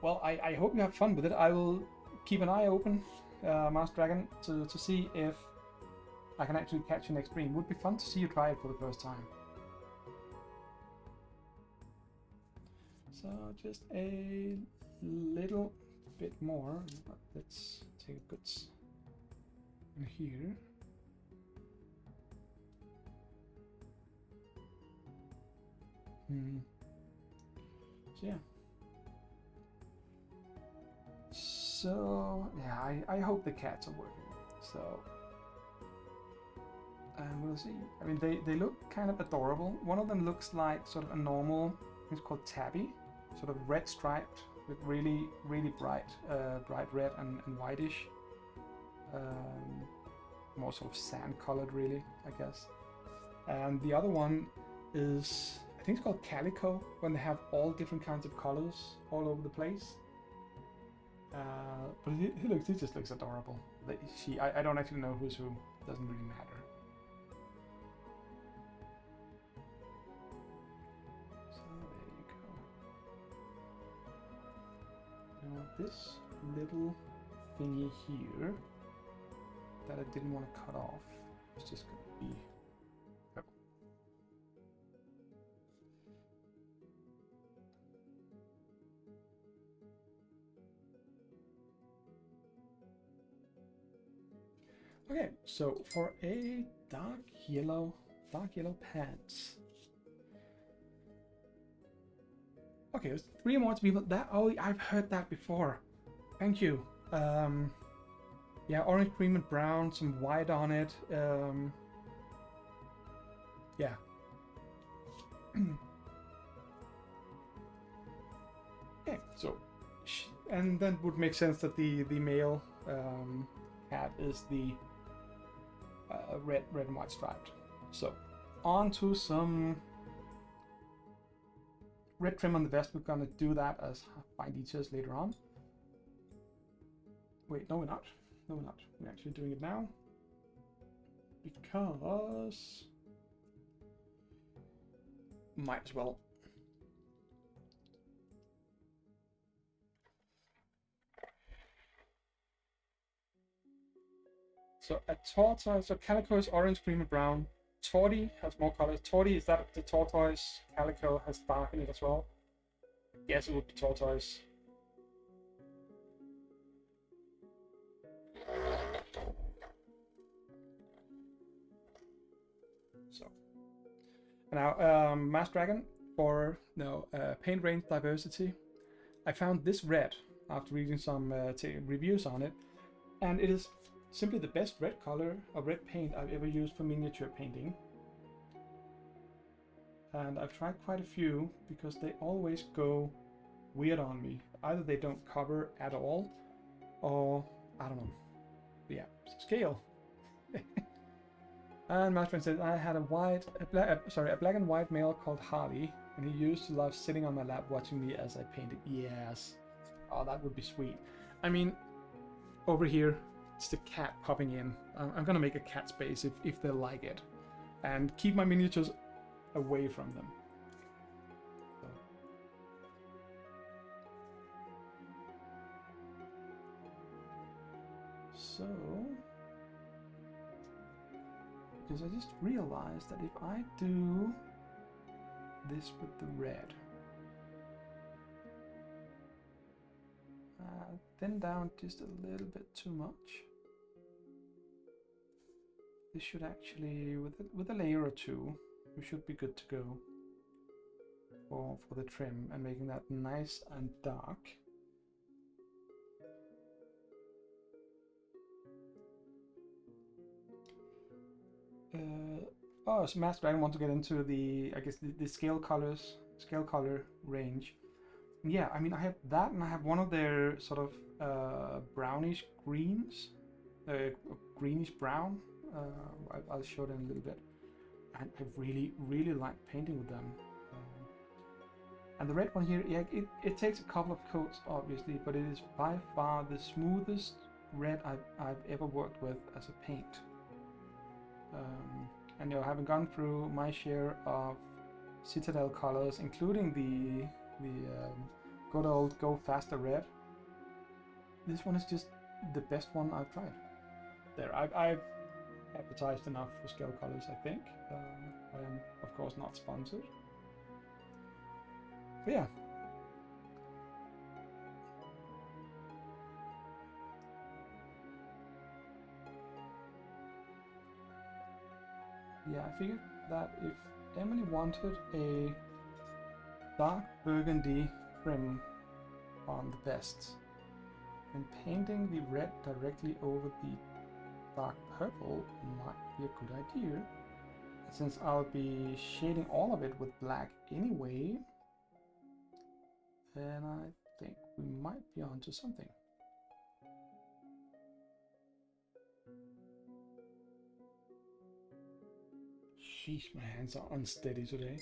Well, I hope you have fun with it. I will keep an eye open, Master Dragon, to see if I can actually catch you next stream. Would be fun to see you try it for the first time. So just a little bit more. Let's take a good in here. So yeah. So yeah, I hope the cats are working. So and we'll see. I mean, they look kind of adorable. One of them looks like sort of a normal. It's called tabby, sort of red striped with really bright red and whitish. More sort of sand colored, really, I guess. And the other one is, I think it's called calico, when they have all different kinds of colors all over the place. But he just looks adorable. I don't actually know who's who. Doesn't really matter. So there you go. Now this little thingy here that I didn't want to cut off is just going to be. Okay, so for a dark yellow pants. Okay, there's 3 more people. That I've heard that before. Thank you. Yeah, orange, cream, and brown. Some white on it. Yeah. Okay, so and then would make sense that the male cat is the red and white striped. So on to some red trim on the vest. We're gonna do that as fine details later on. Wait, no, we're not. No, we're not. We're actually doing it now because might as well. So a tortoise, so calico is orange, cream, and brown. Tawny has more colors. Tawny, is that the tortoise? Calico has dark in it as well. Yes, it would be tortoise. So now, Master Dragon, for paint range diversity, I found this red after reading some reviews on it, and it is simply the best red color of red paint I've ever used for miniature painting. And I've tried quite a few because they always go weird on me. Either they don't cover at all, or I don't know. But yeah, scale. And Master says I had a black and white male called Harley, and he used to love sitting on my lap watching me as I painted. Yes. Oh, that would be sweet. I mean, over here, it's the cat popping in. I'm gonna make a cat space if they like it, and keep my miniatures away from them. So, because I just realized that if I do this with the red, thin down just a little bit too much. This should actually, with a layer or two, we should be good to go for the trim and making that nice and dark. So Master Dragon want to get into the, I guess, the scale color range. Yeah, I mean, I have that, and I have one of their sort of brownish greens, greenish brown. I'll show them a little bit. And I really like painting with them. And the red one here, yeah, it takes a couple of coats, obviously, but it is by far the smoothest red I've ever worked with as a paint. And having gone through my share of Citadel colors, including the good old Go Faster Red. This one is just the best one I've tried. There, I've advertised enough for Scale Colors, I think. I am, of course, not sponsored. But yeah. Yeah, I figured that if Emily wanted a dark burgundy trim on the vests, then painting the red directly over the dark purple might be a good idea. Since I'll be shading all of it with black anyway, then I think we might be onto something. Sheesh, my hands are unsteady today.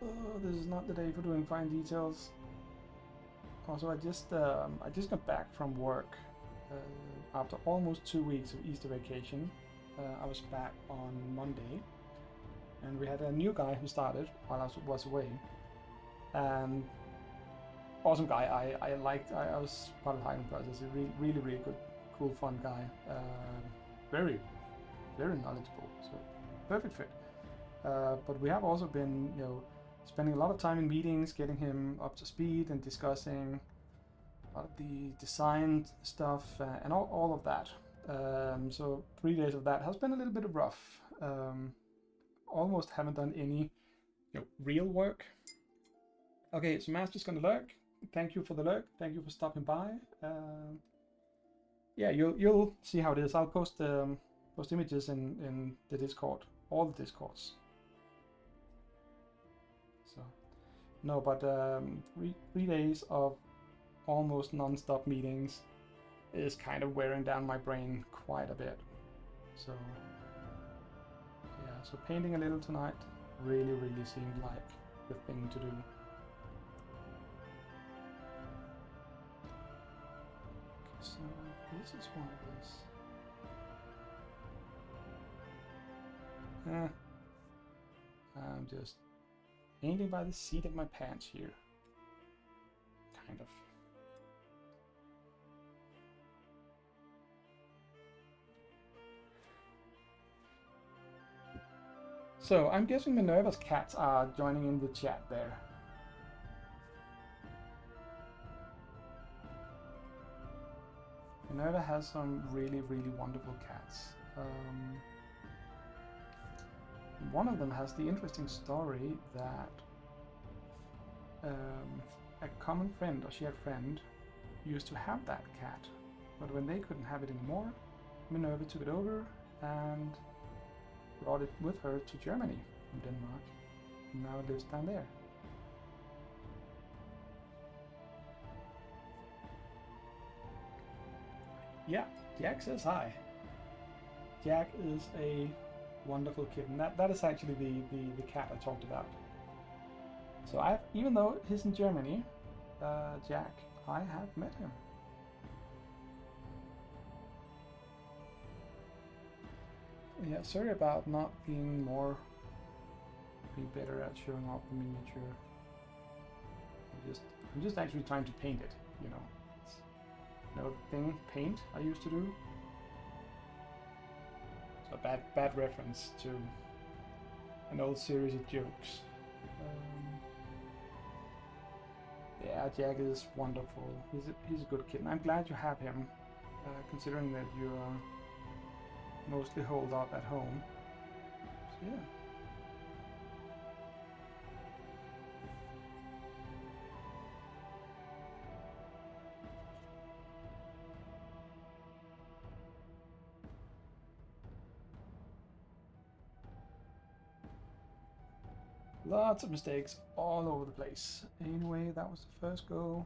Oh, this is not the day for doing fine details. Also, I just got back from work after almost 2 weeks of Easter vacation. I was back on Monday, and we had a new guy who started while I was away. And awesome guy. I liked. I was part of the hiring process. A really good, cool, fun guy. Very knowledgeable. So perfect fit. But we have also been, spending a lot of time in meetings, getting him up to speed and discussing a lot of the design stuff and all of that. So 3 days of that has been a little bit rough. Almost haven't done any real work. Okay, so Master's gonna lurk. Thank you for the lurk. Thank you for stopping by. Yeah, you'll see how it is. I'll post images in the Discord, all the Discords. So no, but 3 days of almost non-stop meetings is kind of wearing down my brain quite a bit. So yeah, so painting a little tonight really seemed like the thing to do. Okay, so this is one of those. I'm just painting by the seat of my pants here. Kind of. So I'm guessing Minerva's cats are joining in the chat there. Minerva has some really wonderful cats. One of them has the interesting story that a common friend, or shared friend, used to have that cat, but when they couldn't have it anymore, Minerva took it over and brought it with her to Germany from Denmark, and now it lives down there. Yeah, Jack says hi. Jack is a wonderful kitten. That is actually the cat I talked about. So even though he's in Germany, Jack, I have met him. Yeah, sorry about not being better at showing off the miniature. I'm just actually trying to paint it, It's another thing, paint, I used to do. So bad reference to an old series of jokes. Yeah, Jag is wonderful. He's a good kid, and I'm glad you have him, considering that you mostly holed up at home. So yeah. Lots of mistakes all over the place. Anyway, that was the first go.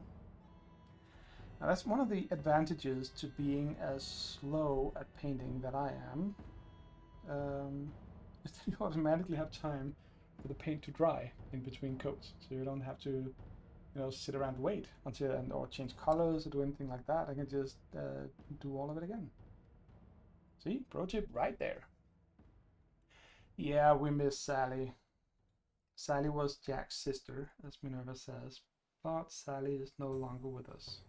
Now that's one of the advantages to being as slow at painting that I am. is that you automatically have time for the paint to dry in between coats, so you don't have to, sit around and wait until or change colors or do anything like that. I can just do all of it again. See, pro tip right there. Yeah, we miss Sally. Sally was Jack's sister, as Minerva says, but Sally is no longer with us.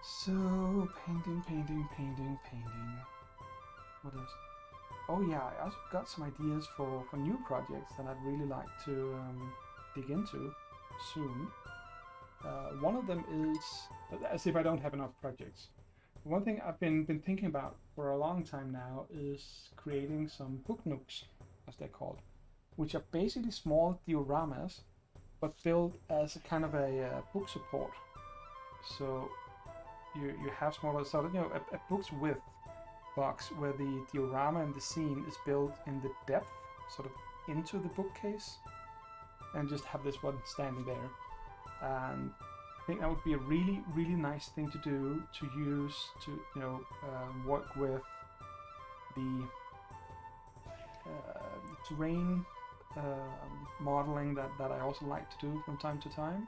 So, painting. What else? Oh yeah, I also got some ideas for new projects that I'd really like to dig into soon. One of them is, as if I don't have enough projects. One thing I've been thinking about for a long time now is creating some book nooks, as they're called, which are basically small dioramas, but built as a kind of a book support. So you have smaller, sort of, a book's width box where the diorama and the scene is built in the depth, sort of into the bookcase, and just have this one standing there. And I think that would be a really, really nice thing to do, to use to, work with the terrain modeling that I also like to do from time to time.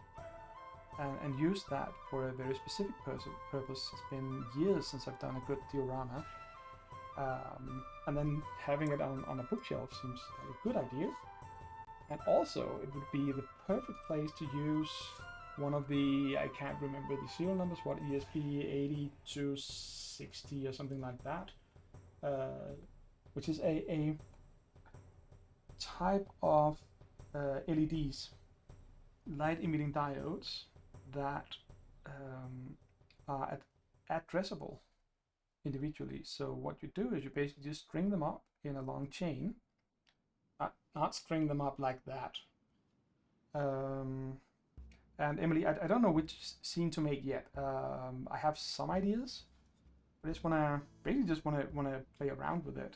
And use that for a very specific purpose. It's been years since I've done a good diorama. And then having it on a bookshelf seems like a good idea. And also, it would be the perfect place to use one of the, I can't remember the serial numbers, what, ESP 8260 or something like that, which is a type of LEDs, light emitting diodes, that are addressable individually. So what you do is you basically just string them up in a long chain, not string them up like that. And Emily, I don't know which scene to make yet. I have some ideas. I just wanna play around with it.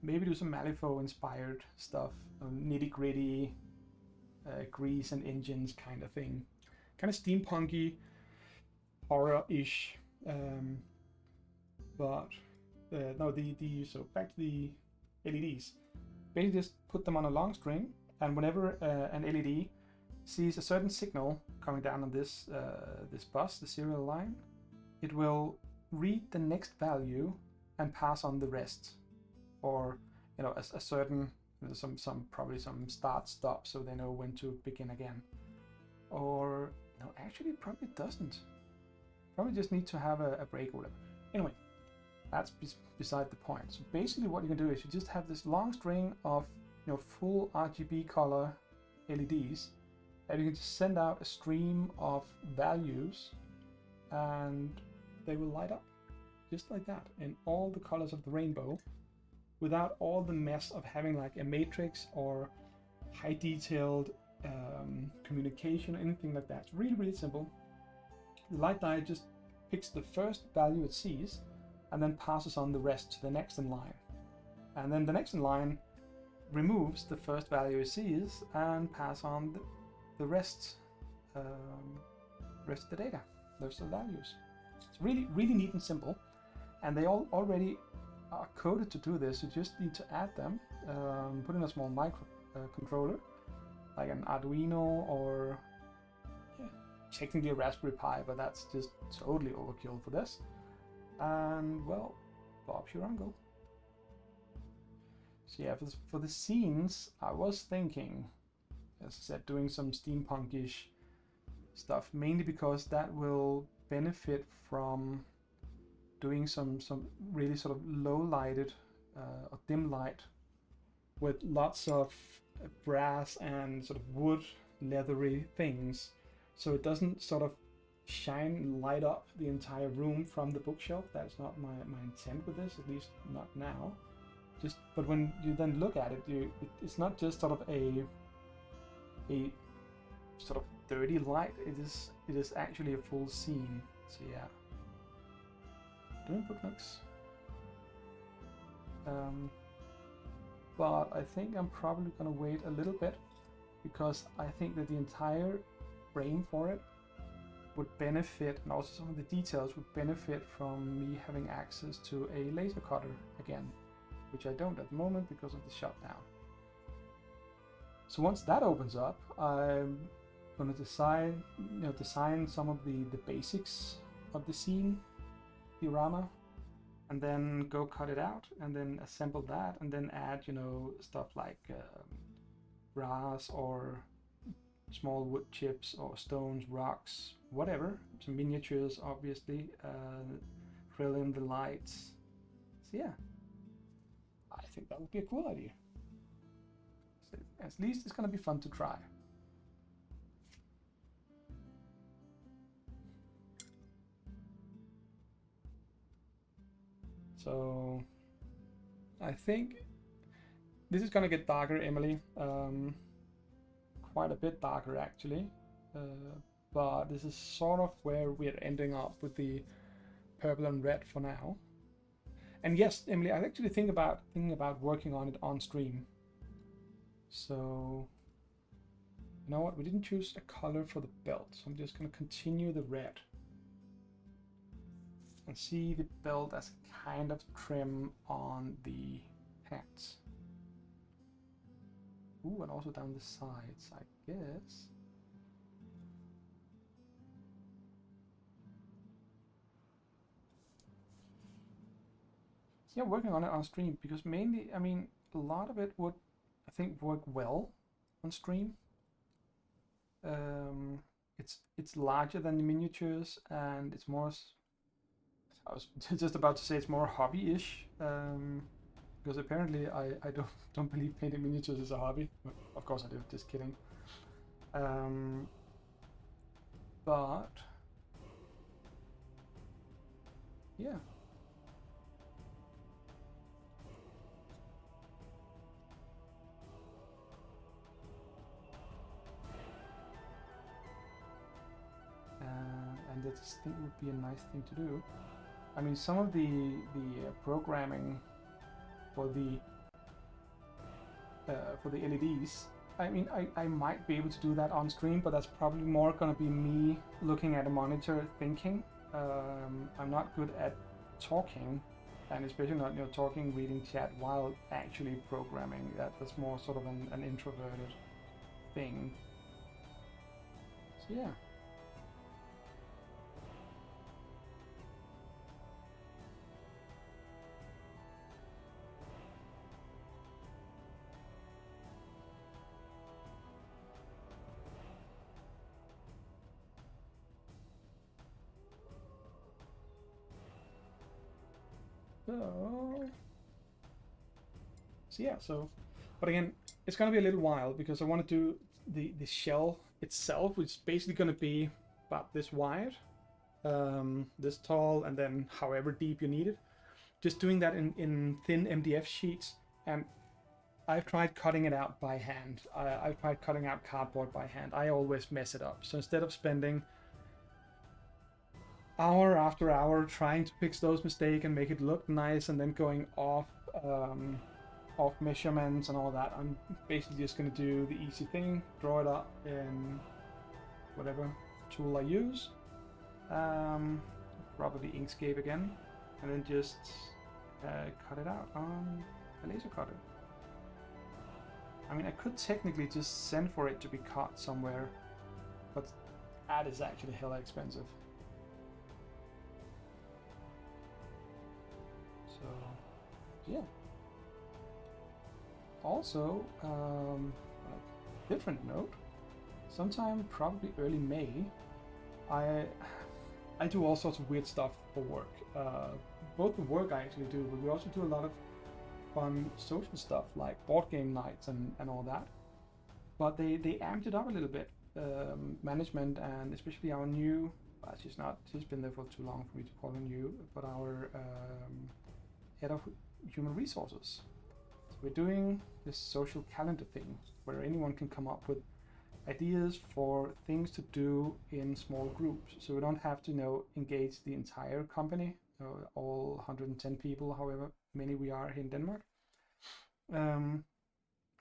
Maybe do some Malifaux inspired stuff, nitty gritty, grease and engines kind of thing. Kind of steampunky, horror-ish, but no. So back to the LEDs. Basically, just put them on a long string, and whenever an LED sees a certain signal coming down on this bus, the serial line, it will read the next value and pass on the rest, or a certain probably some start stop, so they know when to begin again. Or no, actually, it probably doesn't. Probably just need to have a break or whatever. Anyway, that's beside the point. So basically, what you can do is you just have this long string of full RGB color LEDs, and you can just send out a stream of values, and they will light up just like that in all the colors of the rainbow, without all the mess of having like a matrix or high detailed communication or anything like that. It's really, really simple. The light diode just picks the first value it sees and then passes on the rest to the next in line. And then the next in line removes the first value it sees and pass on the rest of the data, the rest of the values. It's really, really neat and simple. And they all already are coded to do this. You just need to add them, put in a small microcontroller, like an Arduino or technically a Raspberry Pi, but that's just totally overkill for this. And well, Bob's your uncle. So yeah, for the scenes, I was thinking, as I said, doing some steampunkish stuff, mainly because that will benefit from doing some really sort of low lighted or dim light with lots of brass and sort of wood leathery things, so it doesn't sort of light up the entire room from the bookshelf. That's not my intent with this, at least not now. But when you then look at it, it's not just sort of a sort of dirty light. It is actually a full scene. So yeah, doing bookmarks. But I think I'm probably gonna wait a little bit, because I think that the entire frame for it would benefit, and also some of the details would benefit from me having access to a laser cutter again, which I don't at the moment because of the shutdown. So once that opens up, I'm gonna design some of the basics of the scene diorama, and then go cut it out, and then assemble that, and then add, stuff like brass or small wood chips or stones, rocks, whatever. Some miniatures, obviously. Fill in the lights. So yeah, I think that would be a cool idea. So at least it's gonna be fun to try. So I think this is gonna get darker, Emily. Quite a bit darker actually. But this is sort of where we're ending up with the purple and red for now. And yes, Emily, I actually thinking about working on it on stream. So you know what? We didn't choose a color for the belt, so I'm just gonna continue the red. And see the belt as a kind of trim on the pants. Ooh, and also down the sides, I guess. Yeah, working on it on stream, because mainly, I mean, a lot of it would, I think, work well on stream. It's larger than the miniatures, and it's more, I was just about to say it's more hobby-ish, because apparently I don't believe painting miniatures is a hobby. Of course I do, just kidding. But yeah. And I just think it would be a nice thing to do. I mean, some of the programming for the LEDs, I mean, I might be able to do that on stream, but that's probably more going to be me looking at a monitor thinking. I'm not good at talking, and especially not talking, reading chat while actually programming. That's more sort of an introverted thing. So yeah. So yeah, but again, it's gonna be a little while, because I want to do the shell itself, which is basically gonna be about this wide, this tall, and then however deep you need it. Just doing that in thin MDF sheets, and I've tried cutting it out by hand. I've tried cutting out cardboard by hand. I always mess it up. So instead of spending hour after hour trying to fix those mistakes and make it look nice, and then going off measurements and all that, I'm basically just going to do the easy thing, draw it up in whatever tool I use, probably Inkscape again, and then just cut it out on a laser cutter. I mean, I could technically just send for it to be cut somewhere, but that is actually hella expensive. So yeah. Also, on a different note, sometime probably early May, I do all sorts of weird stuff for work. Both the work I actually do, but we also do a lot of fun social stuff like board game nights and all that. but they amped it up a little bit. Management and especially our new, she's been there for too long for me to call her new, but our head of human resources. So we're doing this social calendar thing where anyone can come up with ideas for things to do in small groups. So we don't have to engage the entire company, all 110 people, however many we are here in Denmark.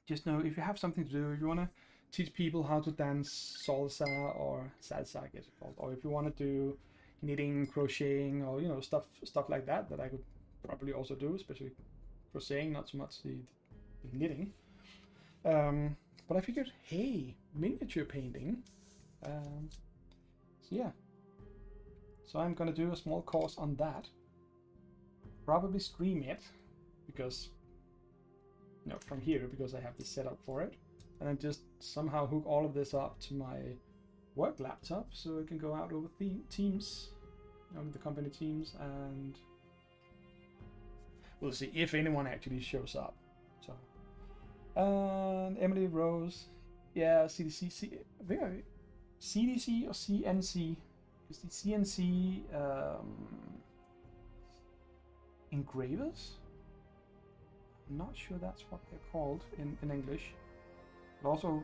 Just know if you have something to do, if you want to teach people how to dance salsa or salsa, I guess it's called, or if you want to do knitting, crocheting, or stuff like that I could probably also do, especially crocheting, not so much the knitting. But I figured, hey, miniature painting. So yeah. So I'm gonna do a small course on that. Probably stream it, because from here, because I have the setup for it. And then just somehow hook all of this up to my work laptop so it can go out over Teams, the company Teams, and we'll see if anyone actually shows up. So, and Emily Rose, yeah, CDC, I think CDC or CNC, is the CNC engravers? I'm not sure that's what they're called in English. But also,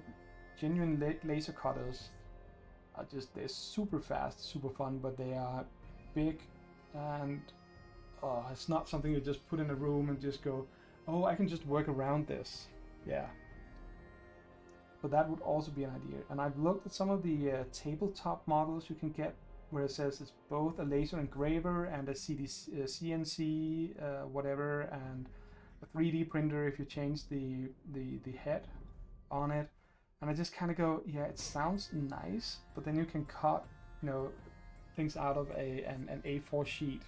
genuine laser cutters are they're super fast, super fun, but they are big, and it's not something you just put in a room and just go, oh, I can just work around this. Yeah. But that would also be an idea. And I've looked at some of the tabletop models you can get, where it says it's both a laser engraver and a CNC whatever, and a 3D printer if you change the head on it. And I just kind of go, yeah, it sounds nice, but then you can cut things out of an A4 sheet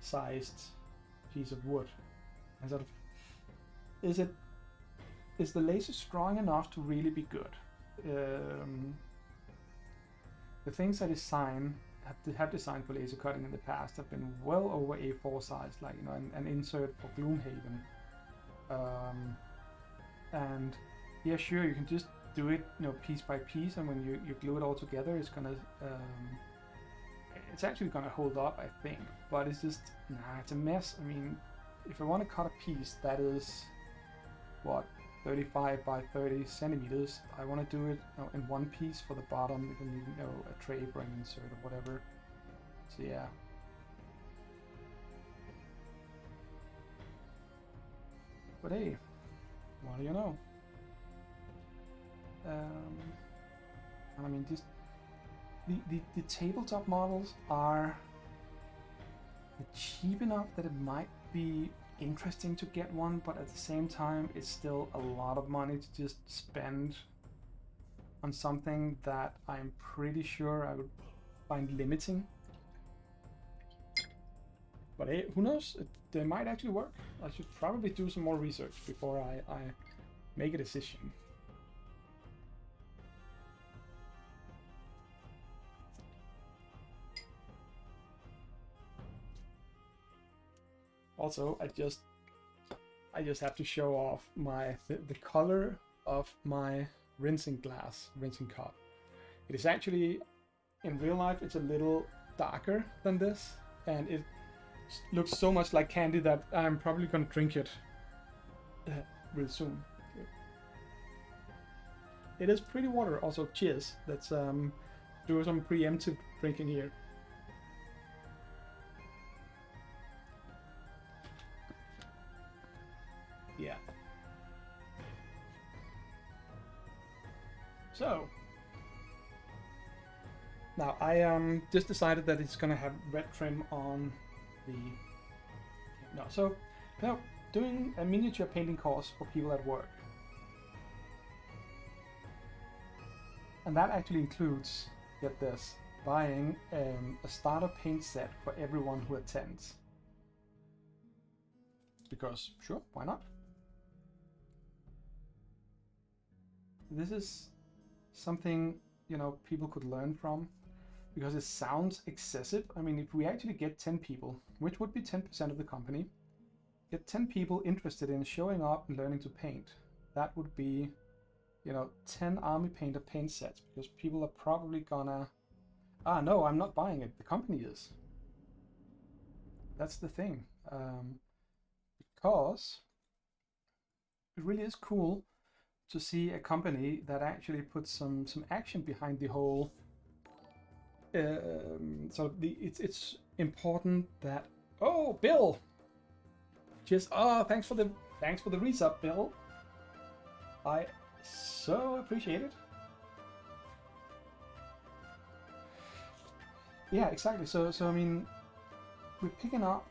sized piece of wood. And sort of, is the laser strong enough to really be good? The things I have designed for laser cutting in the past have been well over A4 size, like an insert for Gloomhaven. And yeah, sure, you can just do it piece by piece, and when you glue it all together, it's gonna it's actually gonna hold up, I think. But it's just it's a mess. I mean, if I want to cut a piece that is what, 35 by 30 centimeters, I want to do it in one piece for the bottom. You can need a tray for an insert or whatever. So yeah. But hey, what do you know? I mean, just the tabletop models are cheap enough that it might be interesting to get one, but at the same time it's still a lot of money to just spend on something that I'm pretty sure I would find limiting. But hey, who knows? They might actually work. I should probably do some more research before I make a decision. Also, I just have to show off the color of my rinsing cup. It is actually, in real life, it's a little darker than this, and it looks so much like candy that I'm probably gonna drink it real soon. It is pretty water. Also, cheers. Let's do some preemptive drinking here. Yeah. So now I just decided that it's gonna have red trim on the so now doing a miniature painting course for people at work, and that actually includes, get this, buying a starter paint set for everyone who attends, because sure, why not? This is something people could learn from, because it sounds excessive. I mean, if we actually get 10 people, which would be 10% of the company, get 10 people interested in showing up and learning to paint, that would be you know, 10 army painter paint sets, because people are probably gonna... Ah, no, I'm not buying it. The company is. That's the thing. Because it really is cool to see a company that actually puts some action behind the whole... sort of it's important that... Oh, Bill! Just thanks for the resub, Bill. I so appreciate it. Yeah, exactly. So I mean, we're picking up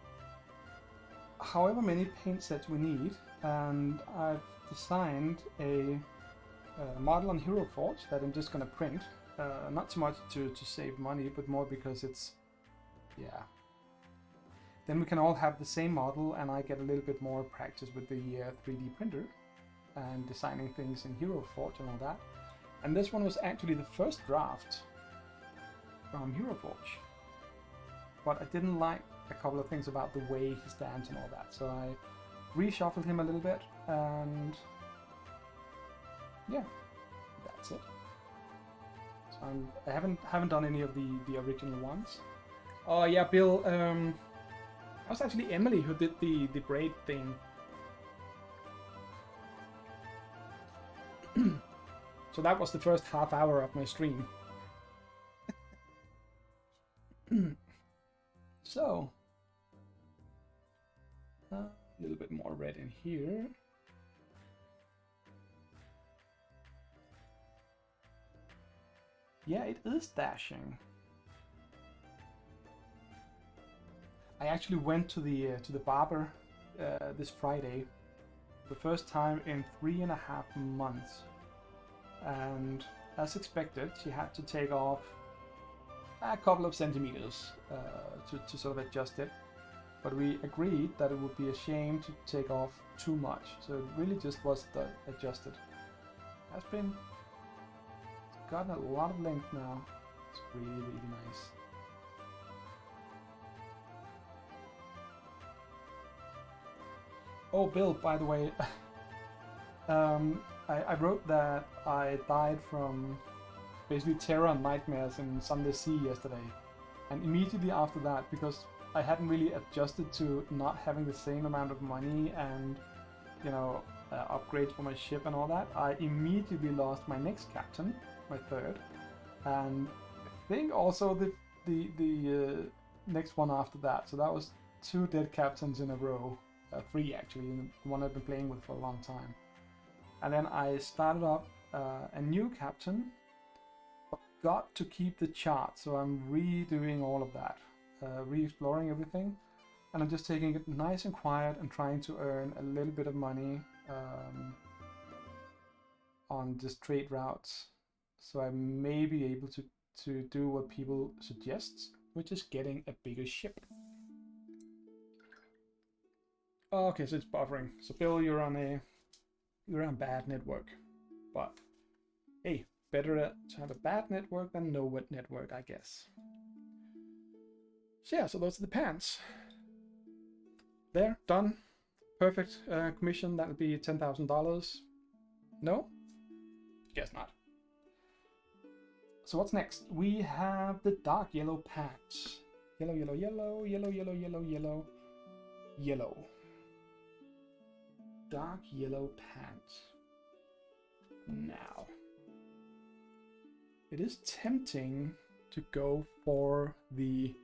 however many paint sets we need, and I've designed a model on Hero Forge that I'm just gonna print. Not so much to save money, but more because it's, yeah. Then we can all have the same model, and I get a little bit more practice with the 3D printer and designing things in Hero Forge and all that. And this one was actually the first draft from Hero Forge, but I didn't like a couple of things about the way he stands and all that, so I reshuffled him a little bit, and yeah, that's it. So I haven't done any of the original ones. Oh yeah, Bill. It was actually Emily who did the braid thing. So that was the first half hour of my stream. So, a little bit more red in here. Yeah, it is dashing. I actually went to the barber this Friday, the first time in 3.5 months, and as expected, she had to take off a couple of centimeters to sort of adjust it. But we agreed that it would be a shame to take off too much, so it really just was adjusted. Has been gotten a lot of length now. It's really nice. Oh, Bill, by the way, I wrote that I died from basically terror and nightmares in Sunday Sea yesterday, and immediately after that, because I hadn't really adjusted to not having the same amount of money and, you know, upgrades for my ship and all that, I immediately lost my next captain, my third, and I think also the next one after that. So that was 2 dead captains in a row. 3 actually, the one I've been playing with for a long time. And then I started up a new captain, but got to keep the chart, so I'm redoing all of that, re-exploring everything, and I'm just taking it nice and quiet and trying to earn a little bit of money on just trade routes, so I may be able to do what people suggest, which is getting a bigger ship. Okay, so it's buffering. So Bill, you're on bad network, but hey, better to have a bad network than no network, I guess. So yeah, so those are the pants. There, done. Perfect commission. That would be $10,000. No? Guess not. So what's next? We have the dark yellow pants. Yellow, yellow, yellow, yellow, yellow, yellow, yellow, yellow. Dark yellow pants. Now, it is tempting to go for the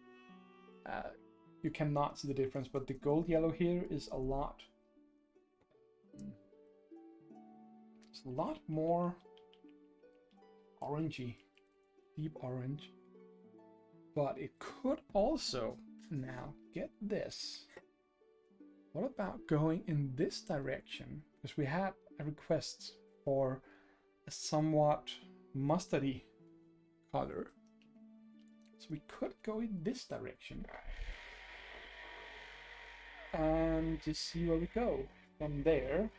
you cannot see the difference, but the gold yellow here is a lot, it's a lot more orangey, deep orange, but it could also, now get this, what about going in this direction? Because we had a request for a somewhat mustardy color. So we could go in this direction and just see where we go from there.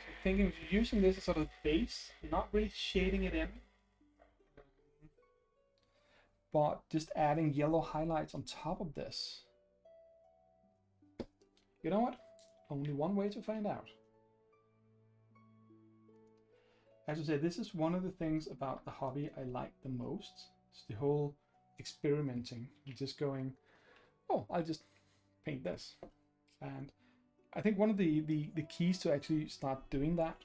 So thinking of using this as sort of base, not really shading it in, but just adding yellow highlights on top of this. You know what? only one way to find out. I have to say, this is one of the things about the hobby I like the most. It's the whole experimenting, just going, oh, I'll just paint this. And I think one of the keys to actually start doing that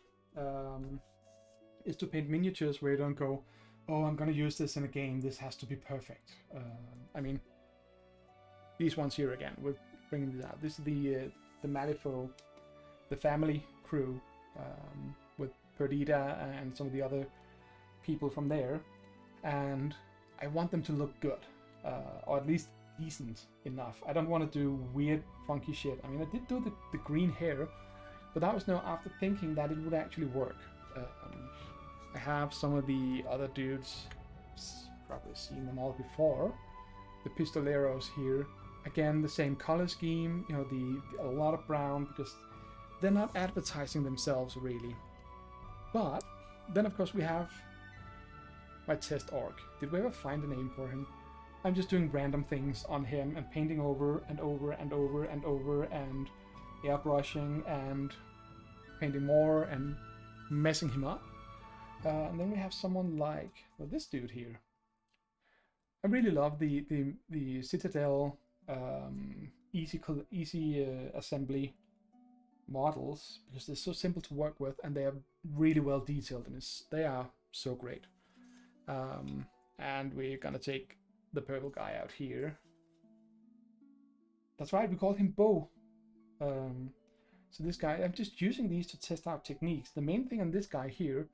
is to paint miniatures where you don't go, oh, I'm going to use this in a game, this has to be perfect. I mean, these ones here again, we're bringing these out. This is the Malifaux, the family crew, with Perdita and some of the other people from there. And I want them to look good, or at least decent enough. I don't want to do weird, funky shit. I mean, I did do the green hair, but that was now after thinking that it would actually work. I have some of the other dudes, probably seen them all before. The Pistoleros here, again the same color scheme. You know, a lot of brown, because they're not advertising themselves really. But then of course we have my test orc. Did we ever find a name for him? I'm just doing random things on him and painting over and over and over and over and airbrushing and painting more and messing him up. And then we have someone like, well, this dude here. I really love the Citadel easy assembly models, because they're so simple to work with and they are really well detailed, and they are so great. And we're gonna take the purple guy out here. That's right, we call him Bo. So this guy, I'm just using these to test out techniques. The main thing on this guy here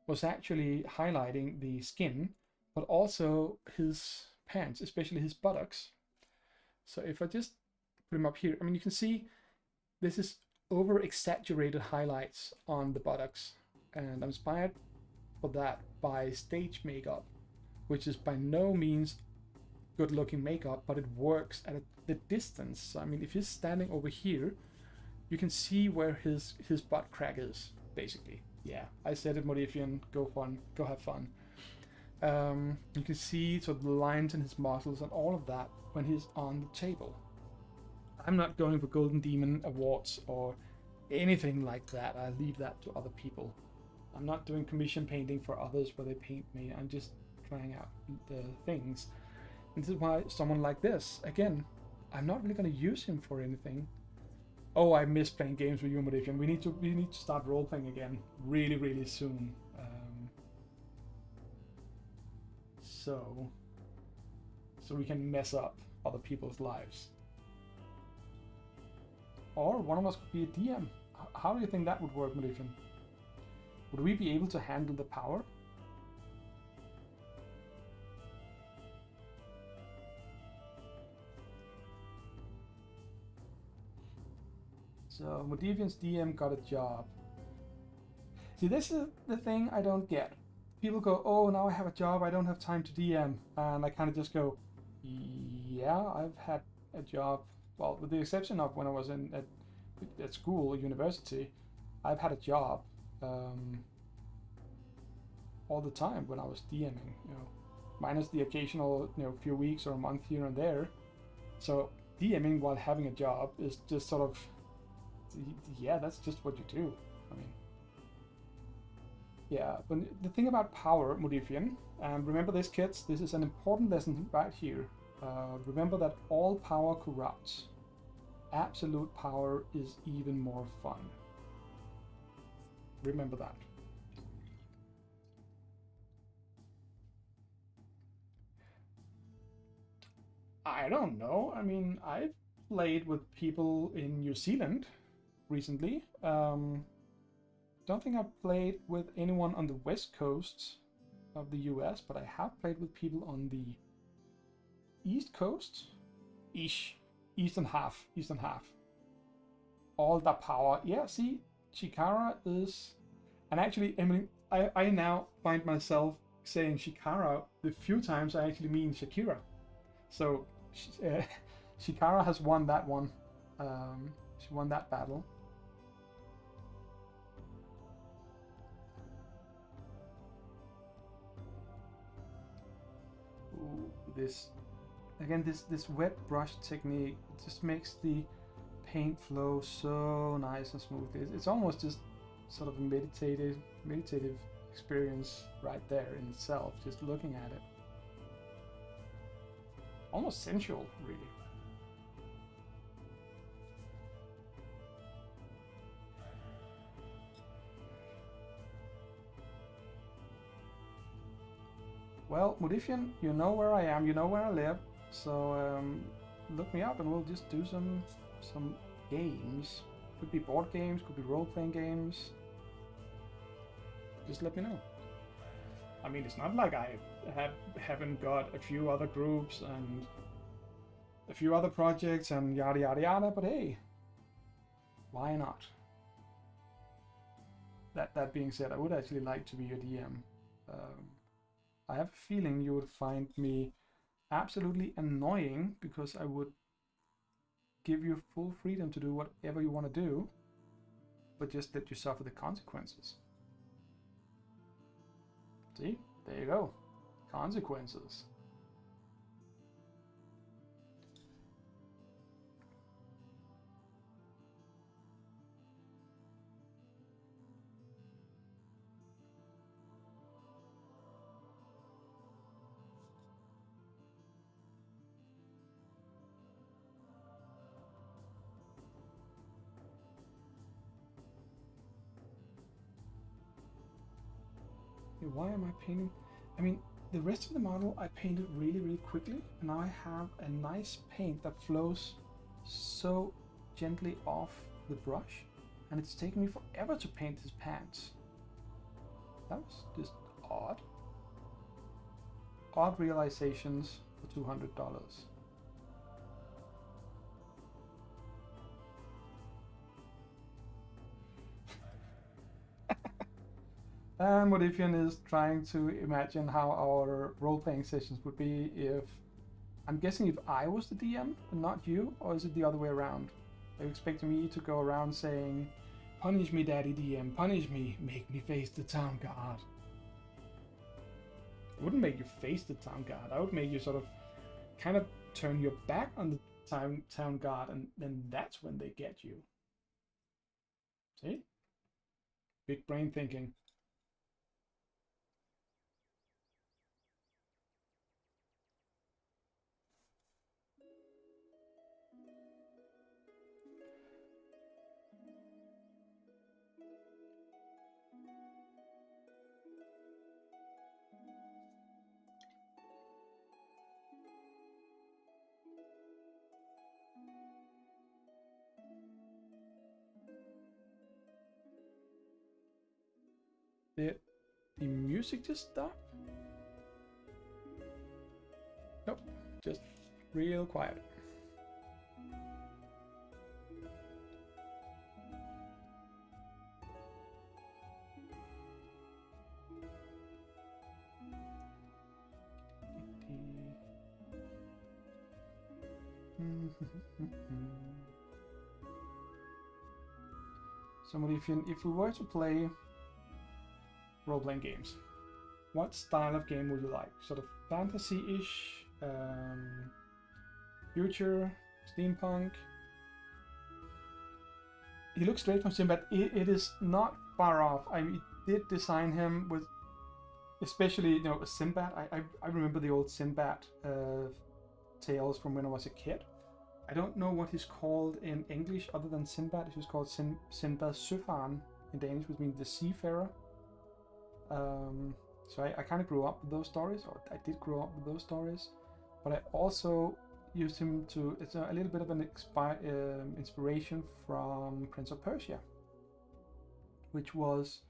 was actually highlighting the skin, but also his pants, especially his buttocks. So if I just put him up here, I mean, you can see this is over exaggerated highlights on the buttocks, and I'm inspired for that by stage makeup, which is by no means good looking makeup, but it works at the distance. So, I mean, if he's standing over here, you can see where his butt crack is, basically. Yeah, I said it, Modifian, go have fun. You can see sort of the lines in his muscles and all of that when he's on the table. I'm not going for Golden Demon awards or anything like that. I leave that to other people. I'm not doing commission painting for others where they paint me. I'm just trying out the things. And this is why someone like this, again, I'm not really going to use him for anything. Oh, I miss playing games with you, Modifian. We need to start role playing again really, really soon. So we can mess up other people's lives. Or one of us could be a DM. How do you think that would work, Modifian? Would we be able to handle the power? So Modifian's DM got a job. See, this is the thing I don't get. People go, oh, now I have a job, I don't have time to DM. And I kind of just go, yeah, I've had a job. Well, with the exception of when I was at school, university, I've had a job all the time when I was DMing, you know, minus the occasional, you know, few weeks or a month here and there. So DMing while having a job is just sort of, yeah, that's just what you do. I mean, yeah, but the thing about power, Modifian, and remember this, kids, this is an important lesson right here. Remember that all power corrupts. Absolute power is even more fun. Remember that. I don't know. I mean, I've played with people in New Zealand recently. Don't think I've played with anyone on the west coast of the US, but I have played with people on the east coast. Eastern half. All the power. Yeah, see, Chikara is... And actually, Emily, I now find myself saying Chikara the few times I actually mean Shakira. So, Chikara has won that one. She won that battle. Ooh, this wet brush technique just makes the paint flows so nice and smooth. It's almost just sort of a meditative experience right there in itself, just looking at it. Almost sensual, really. Well, Modifian, you know where I am, you know where I live, so look me up and we'll just do some games. Could be board games, could be role-playing games. Just let me know. I mean, it's not like I haven't got a few other groups and a few other projects and yada yada yada, but hey, why not? That being said, I would actually like to be your DM. I have a feeling you would find me absolutely annoying because I would give you full freedom to do whatever you want to do, but just let you suffer the consequences. See? There you go. Consequences. Why am I painting? I mean, the rest of the model I painted really quickly, and now I have a nice paint that flows so gently off the brush, and it's taken me forever to paint his pants. That was just odd. Odd realizations for $200. And Modifian is trying to imagine how our role-playing sessions would be if... I'm guessing if I was the DM and not you, or is it the other way around? Are you expecting me to go around saying, "Punish me, Daddy DM, punish me, make me face the town guard"? I wouldn't make you face the town guard. I would make you sort of kind of turn your back on the town guard, and then that's when they get you. See? Big brain thinking. Did the music just stop? Nope, just real quiet. Somebody, if we were to play role-playing games, what style of game would you like? Sort of fantasy-ish, future, steampunk? He looks straight from Sinbad. It is not far off. I did design him with, especially, you know, Sinbad. I remember the old Sinbad tales from when I was a kid. I don't know what he's called in English other than Sinbad. He was called Sinbad Søfaren in Danish, which means the seafarer. So I kind of grew up with those stories, or I did grow up with those stories, but I also used him to, it's a little bit of an inspiration from Prince of Persia, which was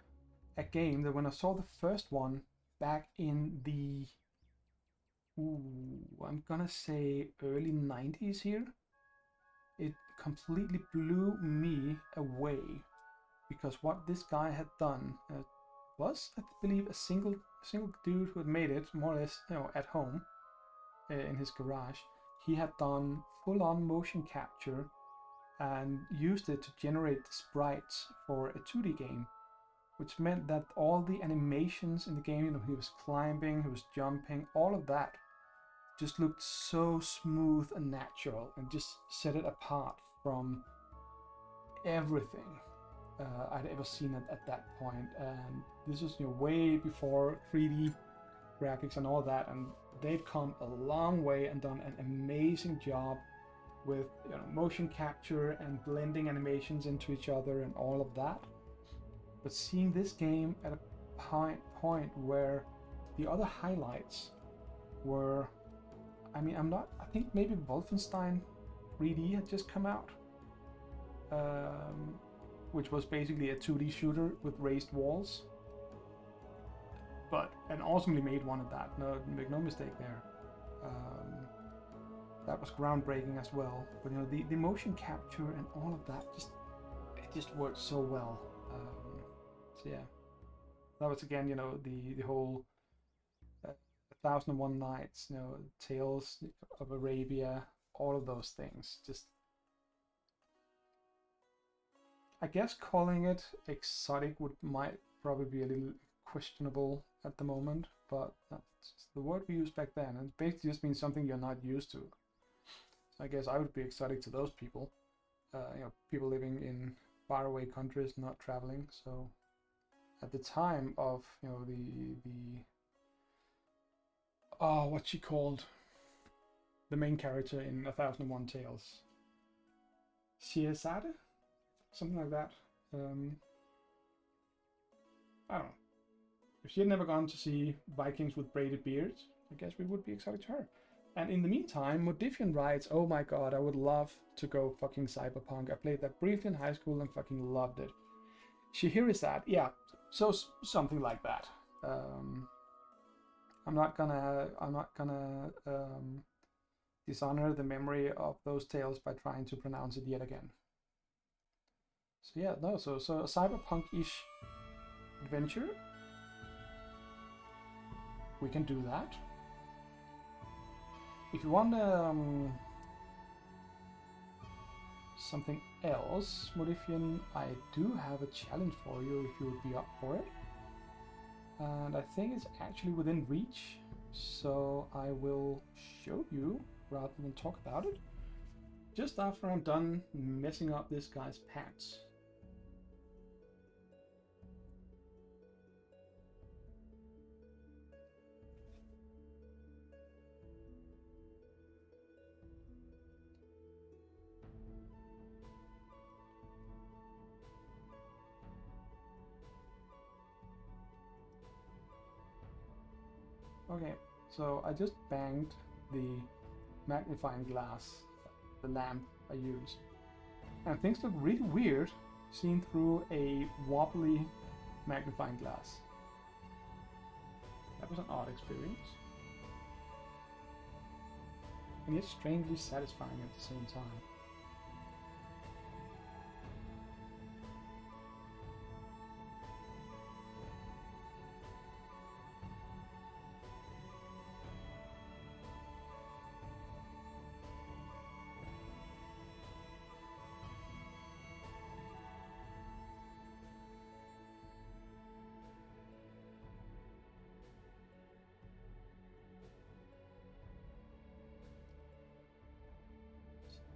a game that when I saw the first one back in the, I'm gonna say early 90s here, it completely blew me away, because what this guy had done was, I believe, a single dude who had made it more or less, you know, at home in his garage. He had done full-on motion capture and used it to generate the sprites for a 2D game, which meant that all the animations in the game, you know, he was climbing, he was jumping, all of that just looked so smooth and natural, and just set it apart from everything I'd ever seen at that point, and this was way before 3D graphics and all that, and they've come a long way and done an amazing job with motion capture and blending animations into each other and all of that. But seeing this game at a point where the other highlights were, I think maybe Wolfenstein 3D had just come out, which was basically a 2D shooter with raised walls, but an awesomely made one at that. No, make no mistake there. That was groundbreaking as well. But the motion capture and all of that just worked so well. So yeah, that was again the whole 1001 Nights, Tales of Arabia, all of those things. Just, I guess calling it exotic might probably be a little questionable at the moment, but that's the word we used back then, and it basically just means something you're not used to. So I guess I would be exotic to those people, people living in faraway countries, not traveling. So at the time of what's she called? The main character in 1001 Tales, Sherazade, something like that. I don't know. If she had never gone to see Vikings with braided beards, I guess we would be excited to her. And in the meantime, Modifian writes, "Oh my god, I would love to go fucking cyberpunk. I played that briefly in high school and fucking loved it." Scheherazade, yeah, so something like that. I'm not gonna dishonor the memory of those tales by trying to pronounce it yet again. So yeah, no, so a cyberpunk-ish adventure. We can do that. If you want something else, Modifian, I do have a challenge for you if you would be up for it. And I think it's actually within reach, so I will show you rather than talk about it just after I'm done messing up this guy's pants. Okay, so I just banged the magnifying glass, the lamp I use, and things look really weird seen through a wobbly magnifying glass. That was an odd experience, and yet strangely satisfying at the same time.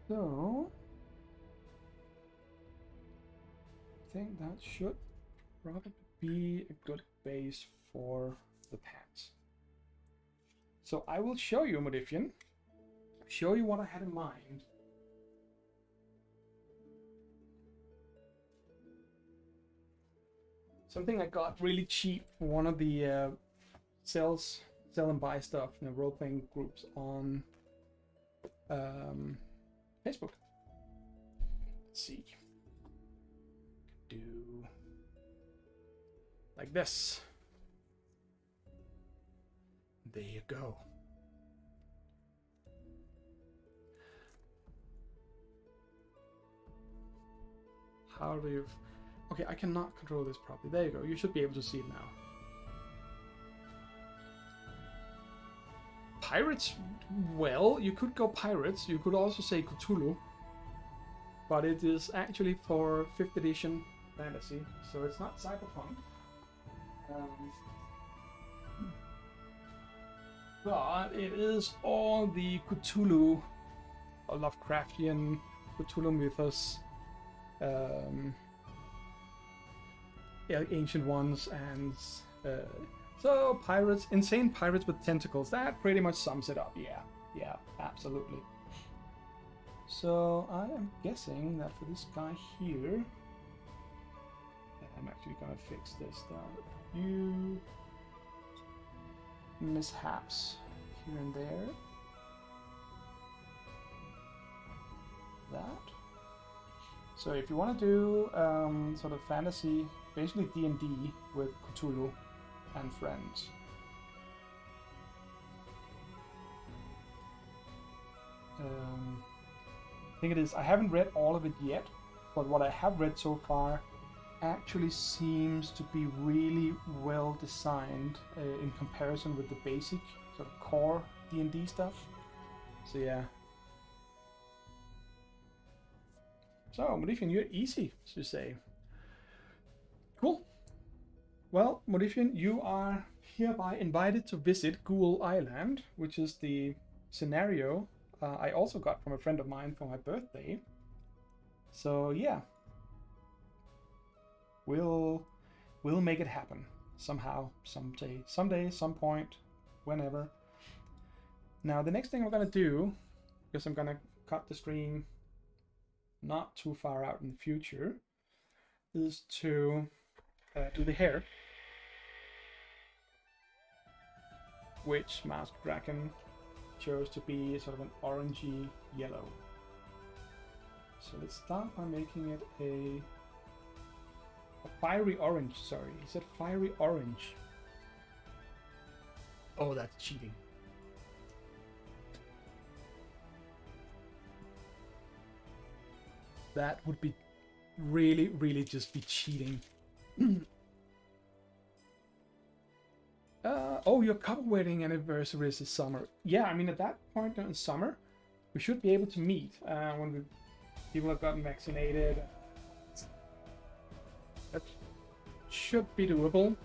So, I think that should probably be a good base for the pants. So I will show you, Modifian, show you what I had in mind. Something I got really cheap from one of the sell and buy stuff, role-playing groups on Facebook. Let's see. Do like this. There you go. How do you... Okay, I cannot control this properly. There you go. You should be able to see it now. Pirates? Well, you could go pirates. You could also say Cthulhu. But it is actually for 5th edition fantasy, so it's not cyberpunk. But it is all the Cthulhu, or Lovecraftian Cthulhu mythos Yeah, ancient ones, and so pirates, insane pirates with tentacles. That pretty much sums it up. Yeah, absolutely. So I am guessing that for this guy here, I'm actually gonna fix this down. You mishaps here and there. That. So if you want to do sort of fantasy, basically D&D with Cthulhu and friends. I think it is. I haven't read all of it yet, but what I have read so far actually seems to be really well designed in comparison with the basic sort of core D&D stuff. So yeah. So, Modifian, you're easy to say. Cool. Well, Modifian, you are hereby invited to visit Ghoul Island, which is the scenario I also got from a friend of mine for my birthday. So yeah, we'll make it happen somehow, someday, some point, whenever. Now the next thing I'm gonna do, because I'm gonna cut the stream not too far out in the future, is to do the hair, which Masked Dragon chose to be sort of an orangey yellow. So let's start by making it a fiery orange. Sorry, he said fiery orange. Oh, that's cheating. That would be really just be cheating. Oh, your couple wedding anniversary is this summer. Yeah, I mean, at that point in summer, we should be able to meet when people have gotten vaccinated. That should be doable.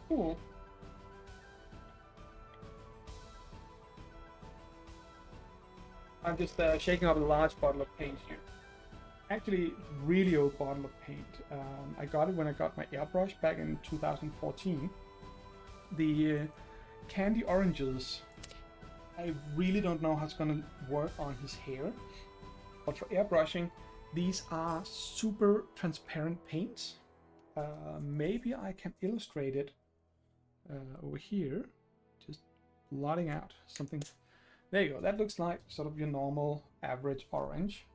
Cool. I'm just shaking up a large bottle of paint here. Actually, really old bottle of paint. I got it when I got my airbrush back in 2014. The candy oranges, I really don't know how it's gonna work on his hair, but for airbrushing, these are super transparent paints. Maybe I can illustrate it over here, just blotting out something. There you go, that looks like sort of your normal average orange.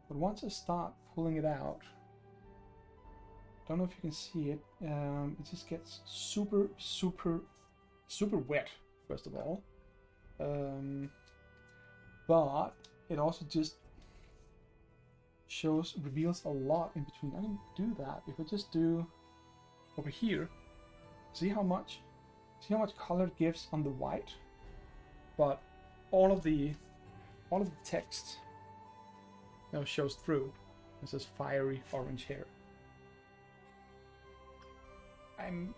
But once I start pulling it out, don't know if you can see it, it just gets super wet, first of all. But it also just reveals a lot in between. I can do that if I just do over here. See how much color it gives on the white, but all of the text now shows through. This is fiery orange hair. I'm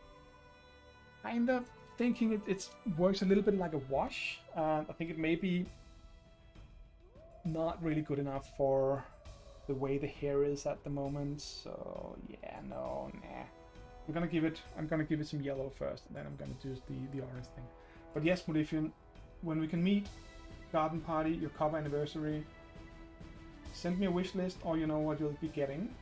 kind of thinking it works a little bit like a wash. I think it may be not really good enough for the way the hair is at the moment. So yeah, no, nah. I'm gonna give it some yellow first, and then I'm gonna do the orange thing. But yes, Modifian, when we can meet, garden party, your cover anniversary, send me a wish list, or you know what you'll be getting.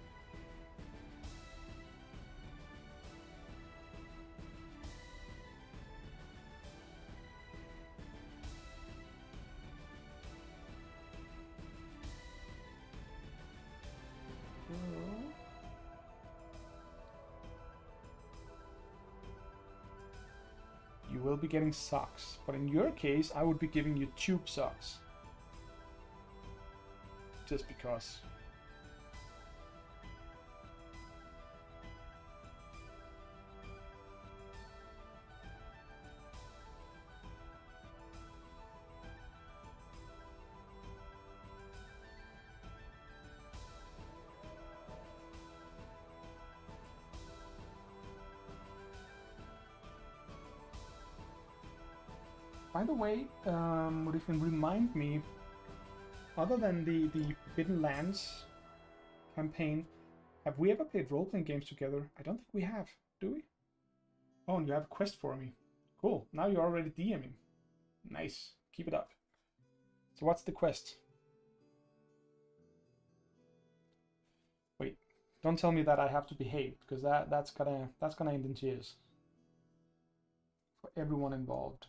You will be getting socks, but in your case, I would be giving you tube socks. Just because. By the way, if you can remind me, other than the Forbidden Lands campaign, have we ever played role-playing games together? I don't think we have, do we? Oh, and you have a quest for me. Cool, now you're already DMing. Nice, keep it up. So what's the quest? Wait, don't tell me that I have to behave, because that's gonna end in tears. For everyone involved.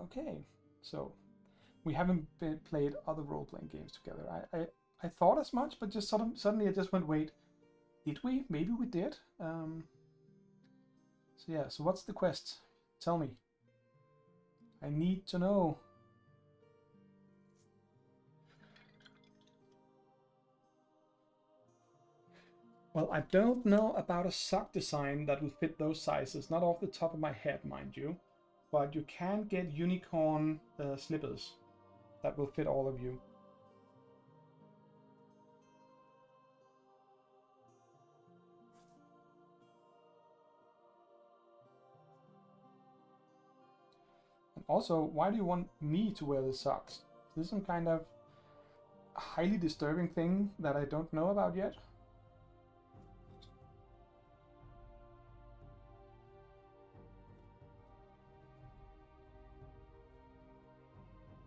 Okay, so we haven't played other role-playing games together. I thought as much, but just suddenly I just went, wait, did we? Maybe we did. So yeah, so what's the quest? Tell me. I need to know. Well, I don't know about a sock design that will fit those sizes, not off the top of my head, mind you. But you can get unicorn slippers that will fit all of you. And also, why do you want me to wear the socks? Is this some kind of highly disturbing thing that I don't know about yet?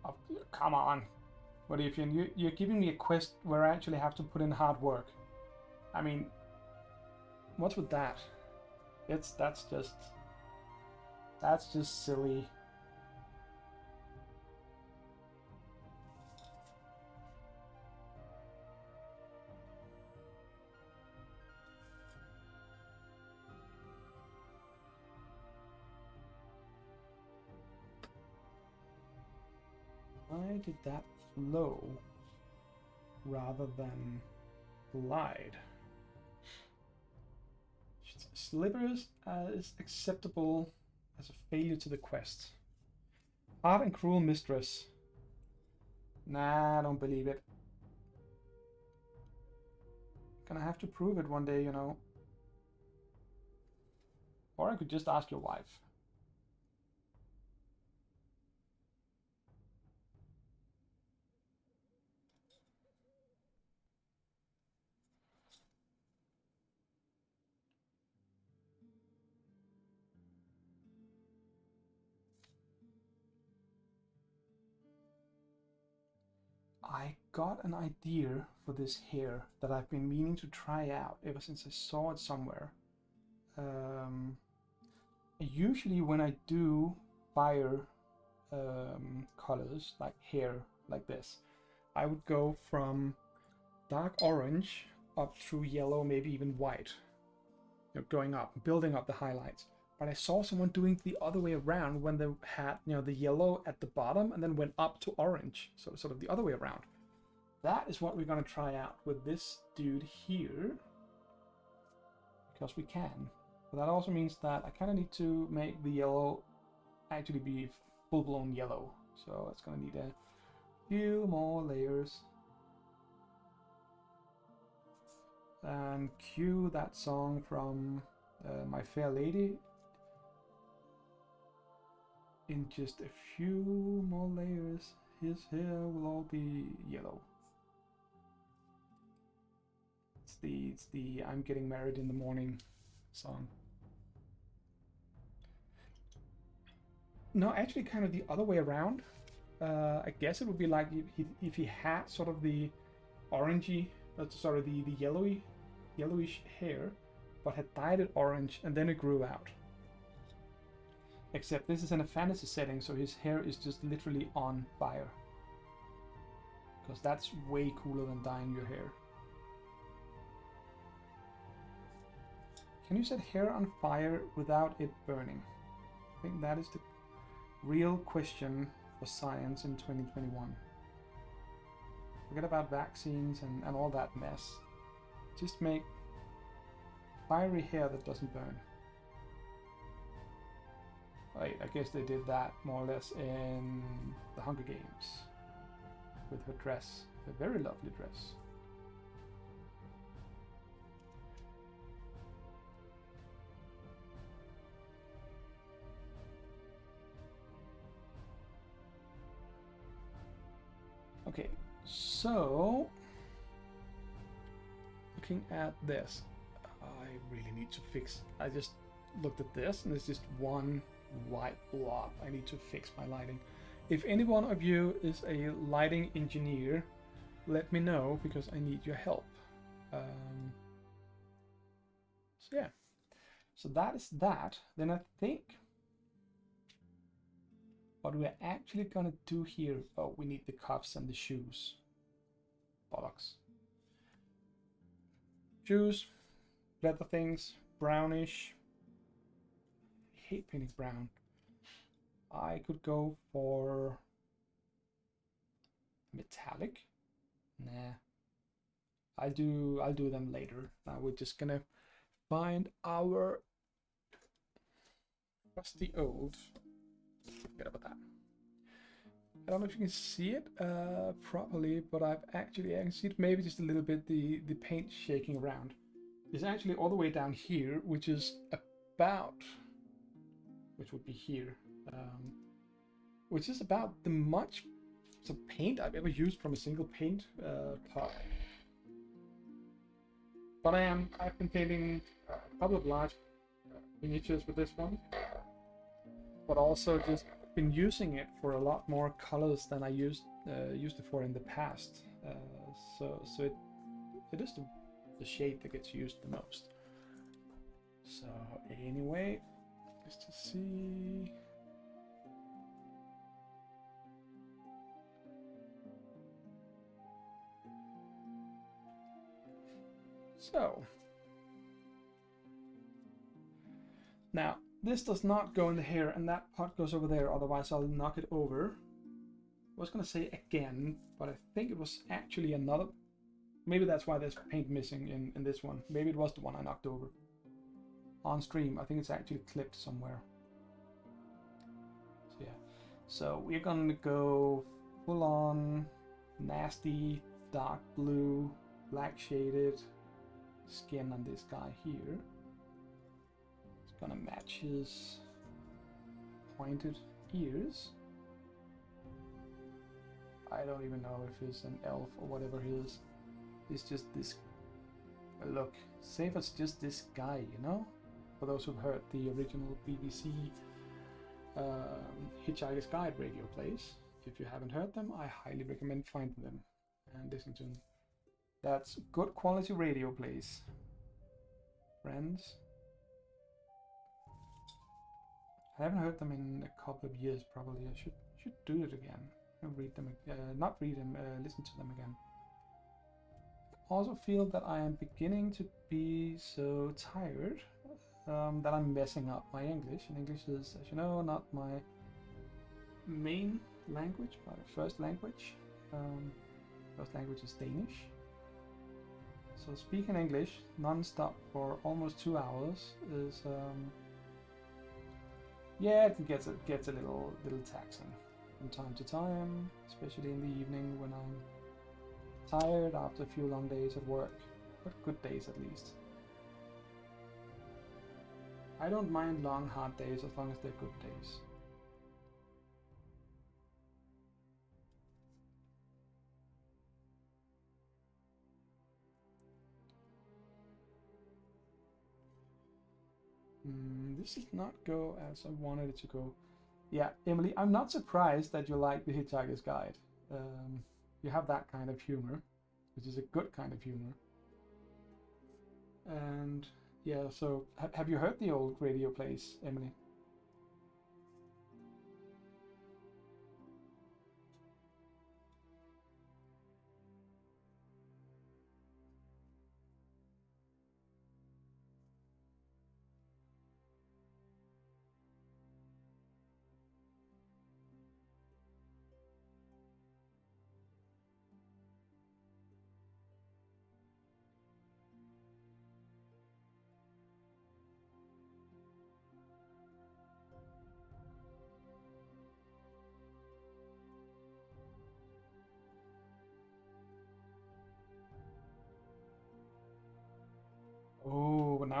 Oh, come on. What if you're giving me a quest where I actually have to put in hard work? I mean, what's with that? That's just silly. Why did that flow rather than glide? Slippers is acceptable as a failure to the quest. Hard and cruel mistress. Nah, I don't believe it. Gonna have to prove it one day, you know. Or I could just ask your wife. I got an idea for this hair that I've been meaning to try out ever since I saw it somewhere. Usually when I do fire colors, like hair, like this, I would go from dark orange up through yellow, maybe even white, you know, going up, building up the highlights. But I saw someone doing the other way around when they had, you know, the yellow at the bottom and then went up to orange, so sort of the other way around. That is what we're going to try out with this dude here, because we can. But that also means that I kind of need to make the yellow actually be full-blown yellow, so it's going to need a few more layers. And cue that song from My Fair Lady in just a few more layers. His hair will all be yellow. It's the I'm getting married in the morning song. No, actually kind of the other way around. I guess it would be like if he had sort of the orangey, sorry, the yellowish hair, but had dyed it orange and then it grew out. Except this is in a fantasy setting, so his hair is just literally on fire. Because that's way cooler than dyeing your hair. Can you set hair on fire without it burning? I think that is the real question for science in 2021. Forget about vaccines and all that mess. Just make fiery hair that doesn't burn. Wait, I guess they did that more or less in the Hunger Games with her dress, a very lovely dress. Okay, so looking at this, I really need to fix. I just looked at this and there's just one white blob. I need to fix my lighting. If any one of you is a lighting engineer, let me know because I need your help. So yeah, so that is that. Then I think what we're actually gonna do here, oh, we need the cuffs and the shoes. Bollocks. Shoes, leather things, brownish. I hate painting brown. I could go for metallic. Nah. I'll do them later. Now we're just gonna find our rusty old. Forget about that. I don't know if you can see it properly, but I can see it maybe just a little bit, the paint shaking around. It's actually all the way down here, which is about, which would be here, which is about the much paint I've ever used from a single paint pot. But I've been painting a couple of large miniatures with this one, but also just been using it for a lot more colors than I used it for in the past. So it is the shade that gets used the most. So anyway, just to see. So now this does not go in the hair, and that pot goes over there, otherwise I'll knock it over. I was gonna say again, but I think it was actually another. Maybe that's why there's paint missing in this one. Maybe it was the one I knocked over. On stream, I think it's actually clipped somewhere. So yeah. So we're gonna go full on nasty dark blue, black shaded skin on this guy here. It's gonna match his pointed ears. I don't even know if he's an elf or whatever he is. He's just this. Look, say if it's just this guy, you know? For those who've heard the original BBC Hitchhiker's Guide radio plays, if you haven't heard them, I highly recommend finding them and listening to them. That's good quality radio plays, friends. I haven't heard them in a couple of years. Probably I should do it again and read them. Not read them. Listen to them again. I also feel that I am beginning to be so tired that I'm messing up my English. And English is, as you know, not my main language, my first language. First language is Danish. So speaking English non-stop for almost 2 hours is, yeah, it gets a little taxing from time to time, especially in the evening when I'm tired after a few long days at work, but good days at least. I don't mind long hard days as long as they're good days. This did not go as I wanted it to go. Yeah, Emily, I'm not surprised that you like the Hitchhiker's Guide. You have that kind of humor, which is a good kind of humor. And yeah, so have you heard the old radio plays, Emily?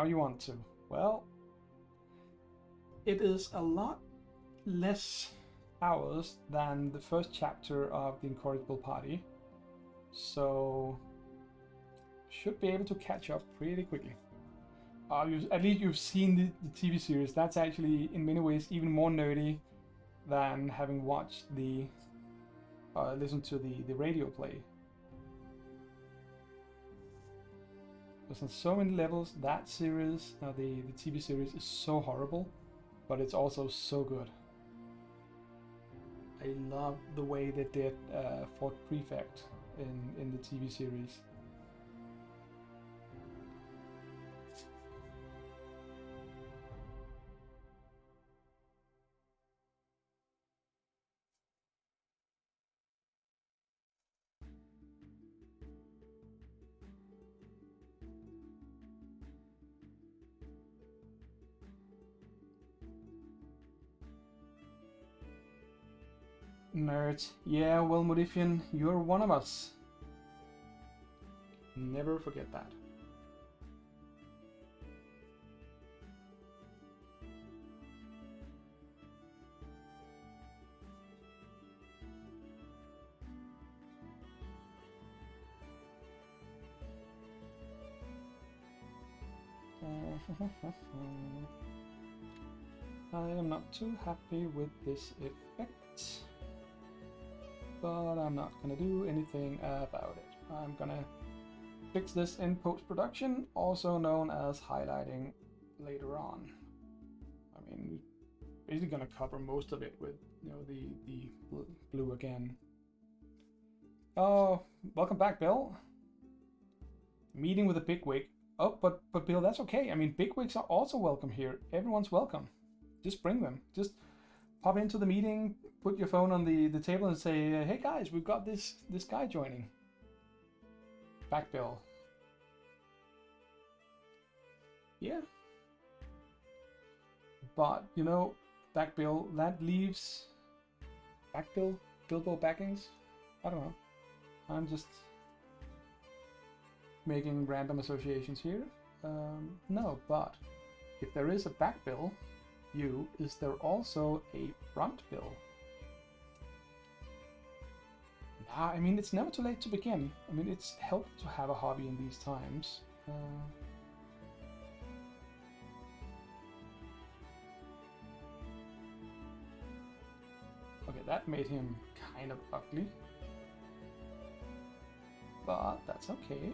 now you want to. Well, it is a lot less hours than the first chapter of The Incorrigible Party, so should be able to catch up pretty quickly. At least you've seen the TV series. That's actually in many ways even more nerdy than having watched the listened to the radio play. Because on so many levels, that series, the TV series, is so horrible, but it's also so good. I love the way they did Fort Prefect in the TV series. Nerds. Yeah, well, Modifian, you're one of us. Never forget that. I am not too happy with this effect, but I'm not gonna do anything about it. I'm gonna fix this in post-production, also known as highlighting later on. I mean, basically gonna cover most of it with, you know, the blue again. Oh, welcome back, Bill. Meeting with a bigwig. Oh, but Bill, that's okay. I mean, bigwigs are also welcome here. Everyone's welcome. Just bring them. Just pop into the meeting, put your phone on the table and say, hey guys, we've got this guy joining. Back Bill. Yeah. But, you know, Back Bill, that leaves... Back Bill? Bilbo Baggins? I don't know. I'm just making random associations here. No, but if there is a Back Bill, is there also a Front Bill? Nah, I mean, it's never too late to begin. I mean, it's helpful to have a hobby in these times. Okay, that made him kind of ugly. But that's okay.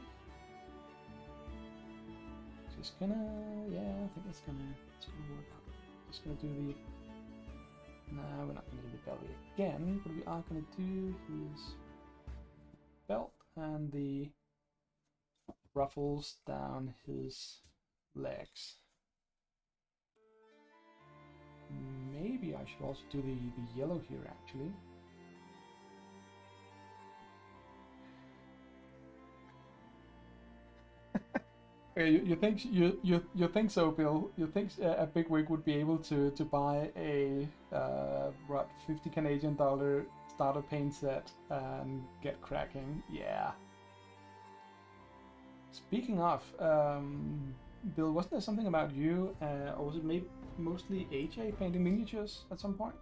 Just gonna, yeah, I think it's gonna work. Just gonna do the, no, we're not gonna do the belly again, but we are gonna do his belt and the ruffles down his legs. Maybe I should also do the yellow here, actually. You think so, Bill? You think a bigwig would be able to buy a what, $50 Canadian starter paint set and get cracking? Yeah. Speaking of, Bill, wasn't there something about you, or was it maybe mostly AJ painting miniatures at some point?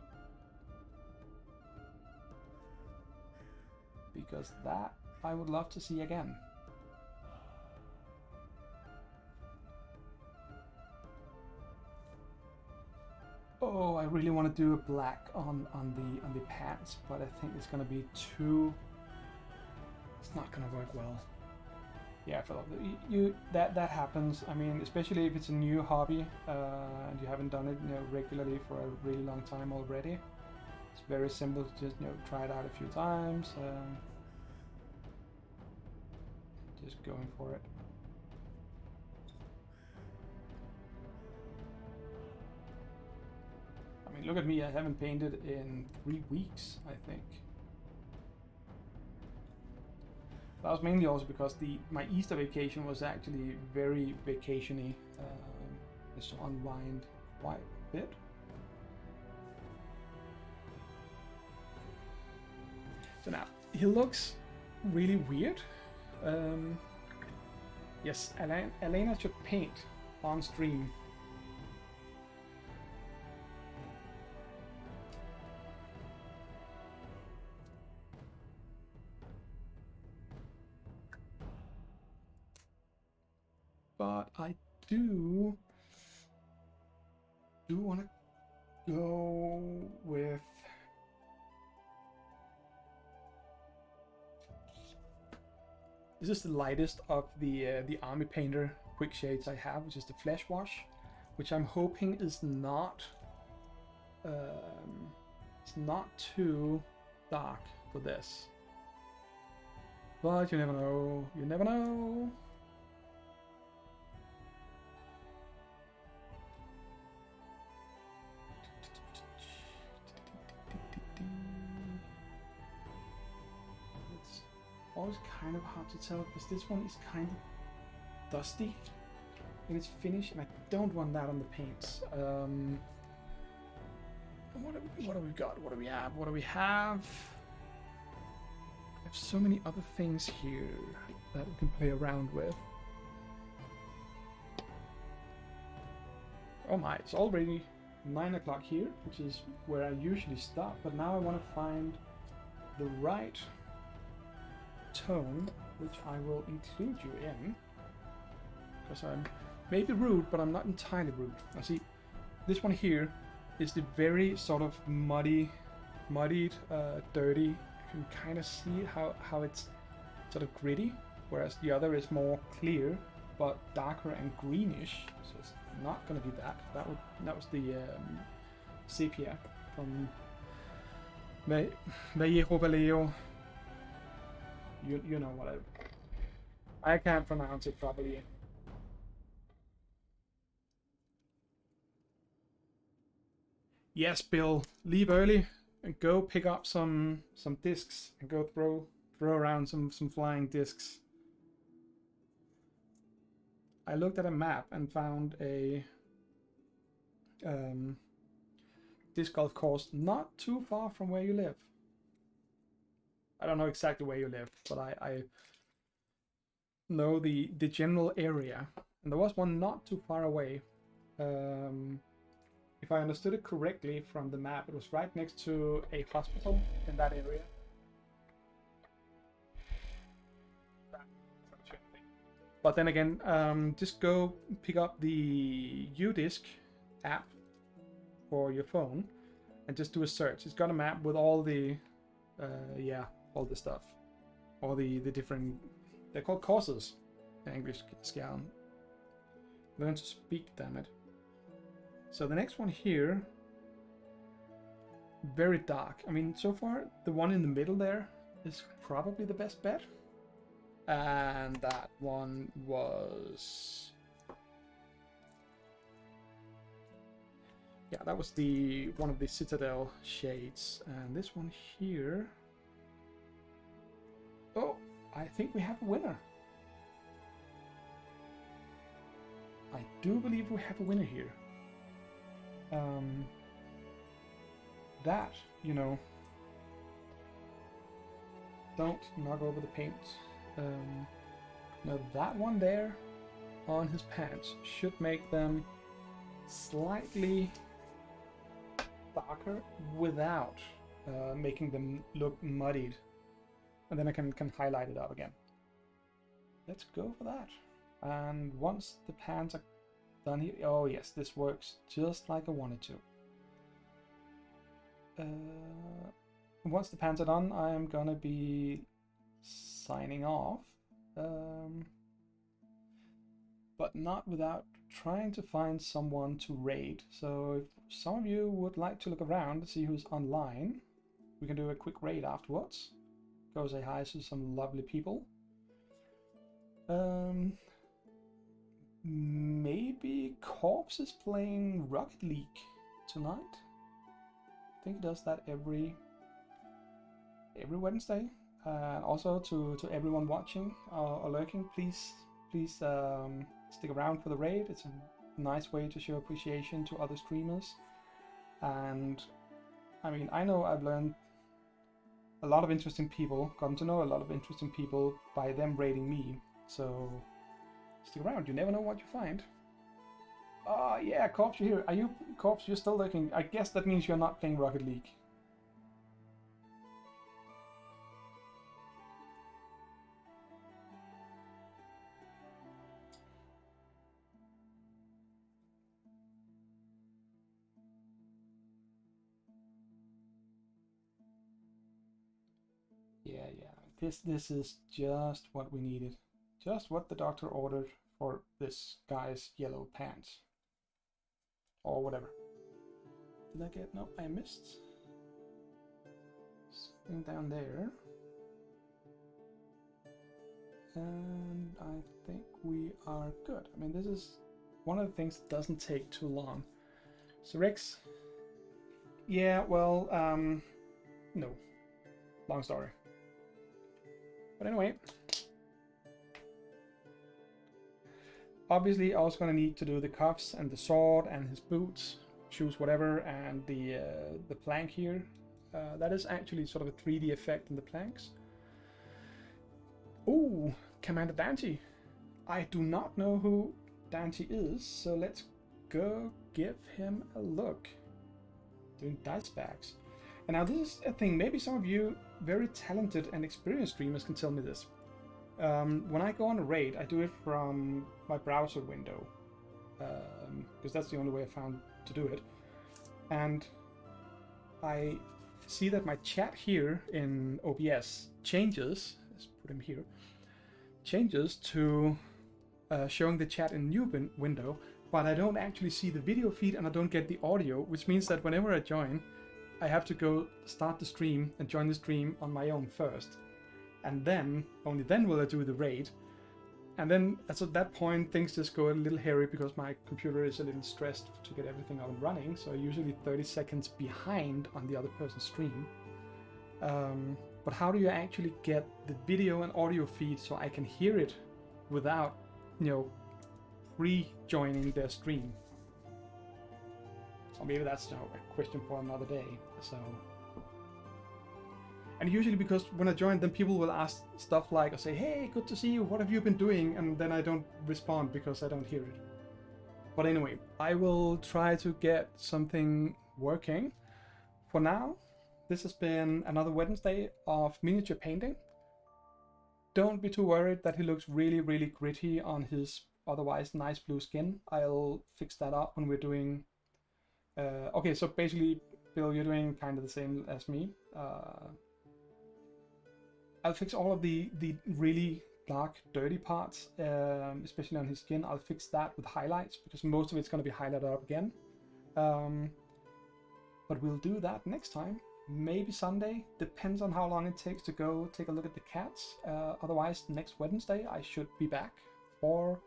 Because that I would love to see again. Oh, I really want to do a black on the pants, but I think it's gonna be too. It's not gonna work well. Yeah, Philip, that happens. I mean, especially if it's a new hobby and you haven't done it, you know, regularly for a really long time already. It's very simple to just, you know, try it out a few times. Just going for it. I mean, look at me, I haven't painted in 3 weeks, I think. That was mainly also because my Easter vacation was actually very vacation-y. Just to unwind quite a bit. So now, he looks really weird. Yes, Elena should paint on stream. But I do want to go with this is the lightest of the Army Painter quick shades I have, which is the Flesh Wash, which I'm hoping is not it's not too dark for this. But you never know. You never know. It's always kind of hard to tell because this one is kind of dusty in its finish, and I don't want that on the paints. What have we got? What do we have? What do we have? I have so many other things here that we can play around with. Oh my, it's already 9 o'clock here, which is where I usually stop, but now I want to find the right tone, which I will include you in, because I'm maybe rude, but I'm not entirely rude. Now see, this one here is the very sort of muddied, dirty. You can kind of see how it's sort of gritty, whereas the other is more clear, but darker and greenish. So it's not going to be that. That was the sepia from Vallejo Vallejo. You know what I can't pronounce it properly. Yes, Bill, leave early and go pick up some discs and go throw around some flying discs. I looked at a map and found a disc golf course not too far from where you live. I don't know exactly where you live, but I know the general area, and there was one not too far away. If I understood it correctly from the map, it was right next to a hospital in that area. But then again, just go pick up the UDisc app for your phone and just do a search. It's got a map with all the, all the stuff, all the different. They're called courses in English. Scan. Learn to speak, damn it. So the next one here, very dark. I mean, so far the one in the middle there is probably the best bet. And that one was... yeah, that was the one of the Citadel shades. And this one here... oh, I think we have a winner. I do believe we have a winner here. That, you know, don't knock over the paint. Now that one there on his pants should make them slightly darker without making them look muddied, and then I can highlight it up again. Let's go for that. And once the pants are done here, oh yes, this works just like I wanted to. Once the pants are done, I am gonna be signing off, but not without trying to find someone to raid. So if some of you would like to look around to see who's online, we can do a quick raid afterwards. Go say hi to some lovely people. Maybe Corpse is playing Rocket League tonight. I think he does that every Wednesday. And also to everyone watching or lurking, please stick around for the raid. It's a nice way to show appreciation to other streamers. And I mean, I know I've learned a lot of interesting people, gotten to know a lot of interesting people by them raiding me. So stick around, you never know what you find. Yeah, Corpse, you're here. Are you, Corpse, you're still looking? I guess that means you're not playing Rocket League. Yeah. This is just what we needed. Just what the doctor ordered for this guy's yellow pants. Or whatever. Did I get... No, I missed. Something down there. And I think we are good. I mean, this is one of the things that doesn't take too long. So Rex... Yeah, well, no. Long story. But anyway, obviously I was gonna need to do the cuffs and the sword and his boots, shoes, whatever, and the plank here. That is actually sort of a 3D effect in the planks. Ooh, Commander Dante. I do not know who Dante is, so let's go give him a look. Doing dice bags. And now this is a thing, maybe some of you very talented and experienced streamers can tell me this. When I go on a raid, I do it from my browser window, because that's the only way I found to do it. And I see that my chat here in OBS changes, let's put him here, changes to showing the chat in new window, but I don't actually see the video feed and I don't get the audio, which means that whenever I join, I have to go start the stream and join the stream on my own first. And then, only then will I do the raid. And then, at that point, things just go a little hairy because my computer is a little stressed to get everything up and running. So usually 30 seconds behind on the other person's stream. But how do you actually get the video and audio feed so I can hear it without, re-joining their stream? Or maybe that's a question for another day. So, and usually because when I join, then people will ask stuff like, or say, "Hey, good to see you. What have you been doing?" And then I don't respond because I don't hear it. But anyway, I will try to get something working. For now, this has been another Wednesday of miniature painting. Don't be too worried that he looks really, really gritty on his otherwise nice blue skin. I'll fix that up when we're doing... okay, so basically, Bill, you're doing kind of the same as me. I'll fix all of the really dark, dirty parts, especially on his skin. I'll fix that with highlights, because most of it's going to be highlighted up again. But we'll do that next time. Maybe Sunday. Depends on how long it takes to go take a look at the cats. Otherwise, next Wednesday, I should be back for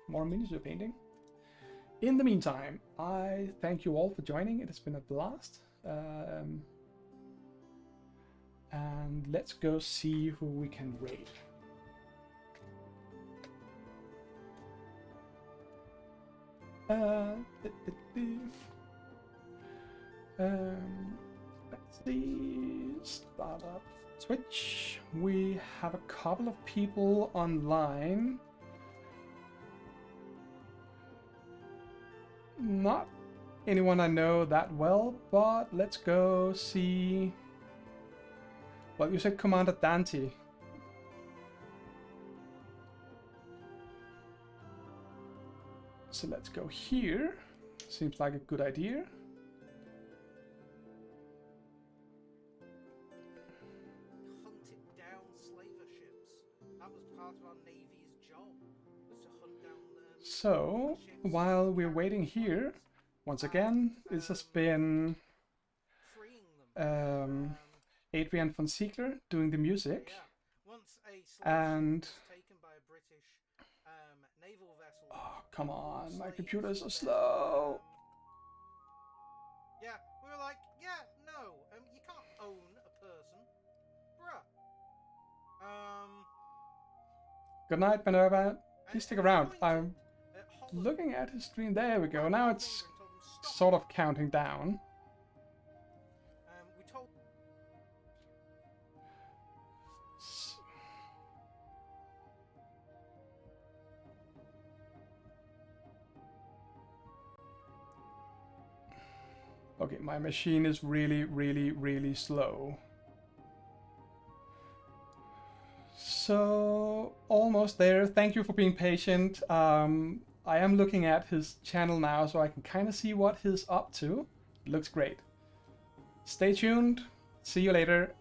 more miniature painting. In the meantime, I thank you all for joining. It has been a blast. And let's go see who we can raid. Let's see. Start up Twitch. We have a couple of people online. Not anyone I know that well, but let's go see. Well, you said Commander Dante. So let's go here. Seems like a good idea. Hunted down slaver ships. That was part of our navy's job. Was to hunt down so while we're waiting here, once again, this has been Adrian von Ziegler doing the music. Once a and taken by a British naval vessel. Oh, come on, my computer is so slow. Yeah, we were like, yeah, no, you can't own a person, bruh. Good night, Minerva. Please stick around. I'm looking at his stream. There we go. Now it's sort of counting down. We told. Okay, my machine is really, really, really slow. So, almost there. Thank you for being patient. I am looking at his channel now, so I can kind of see what he's up to. Looks great. Stay tuned. See you later.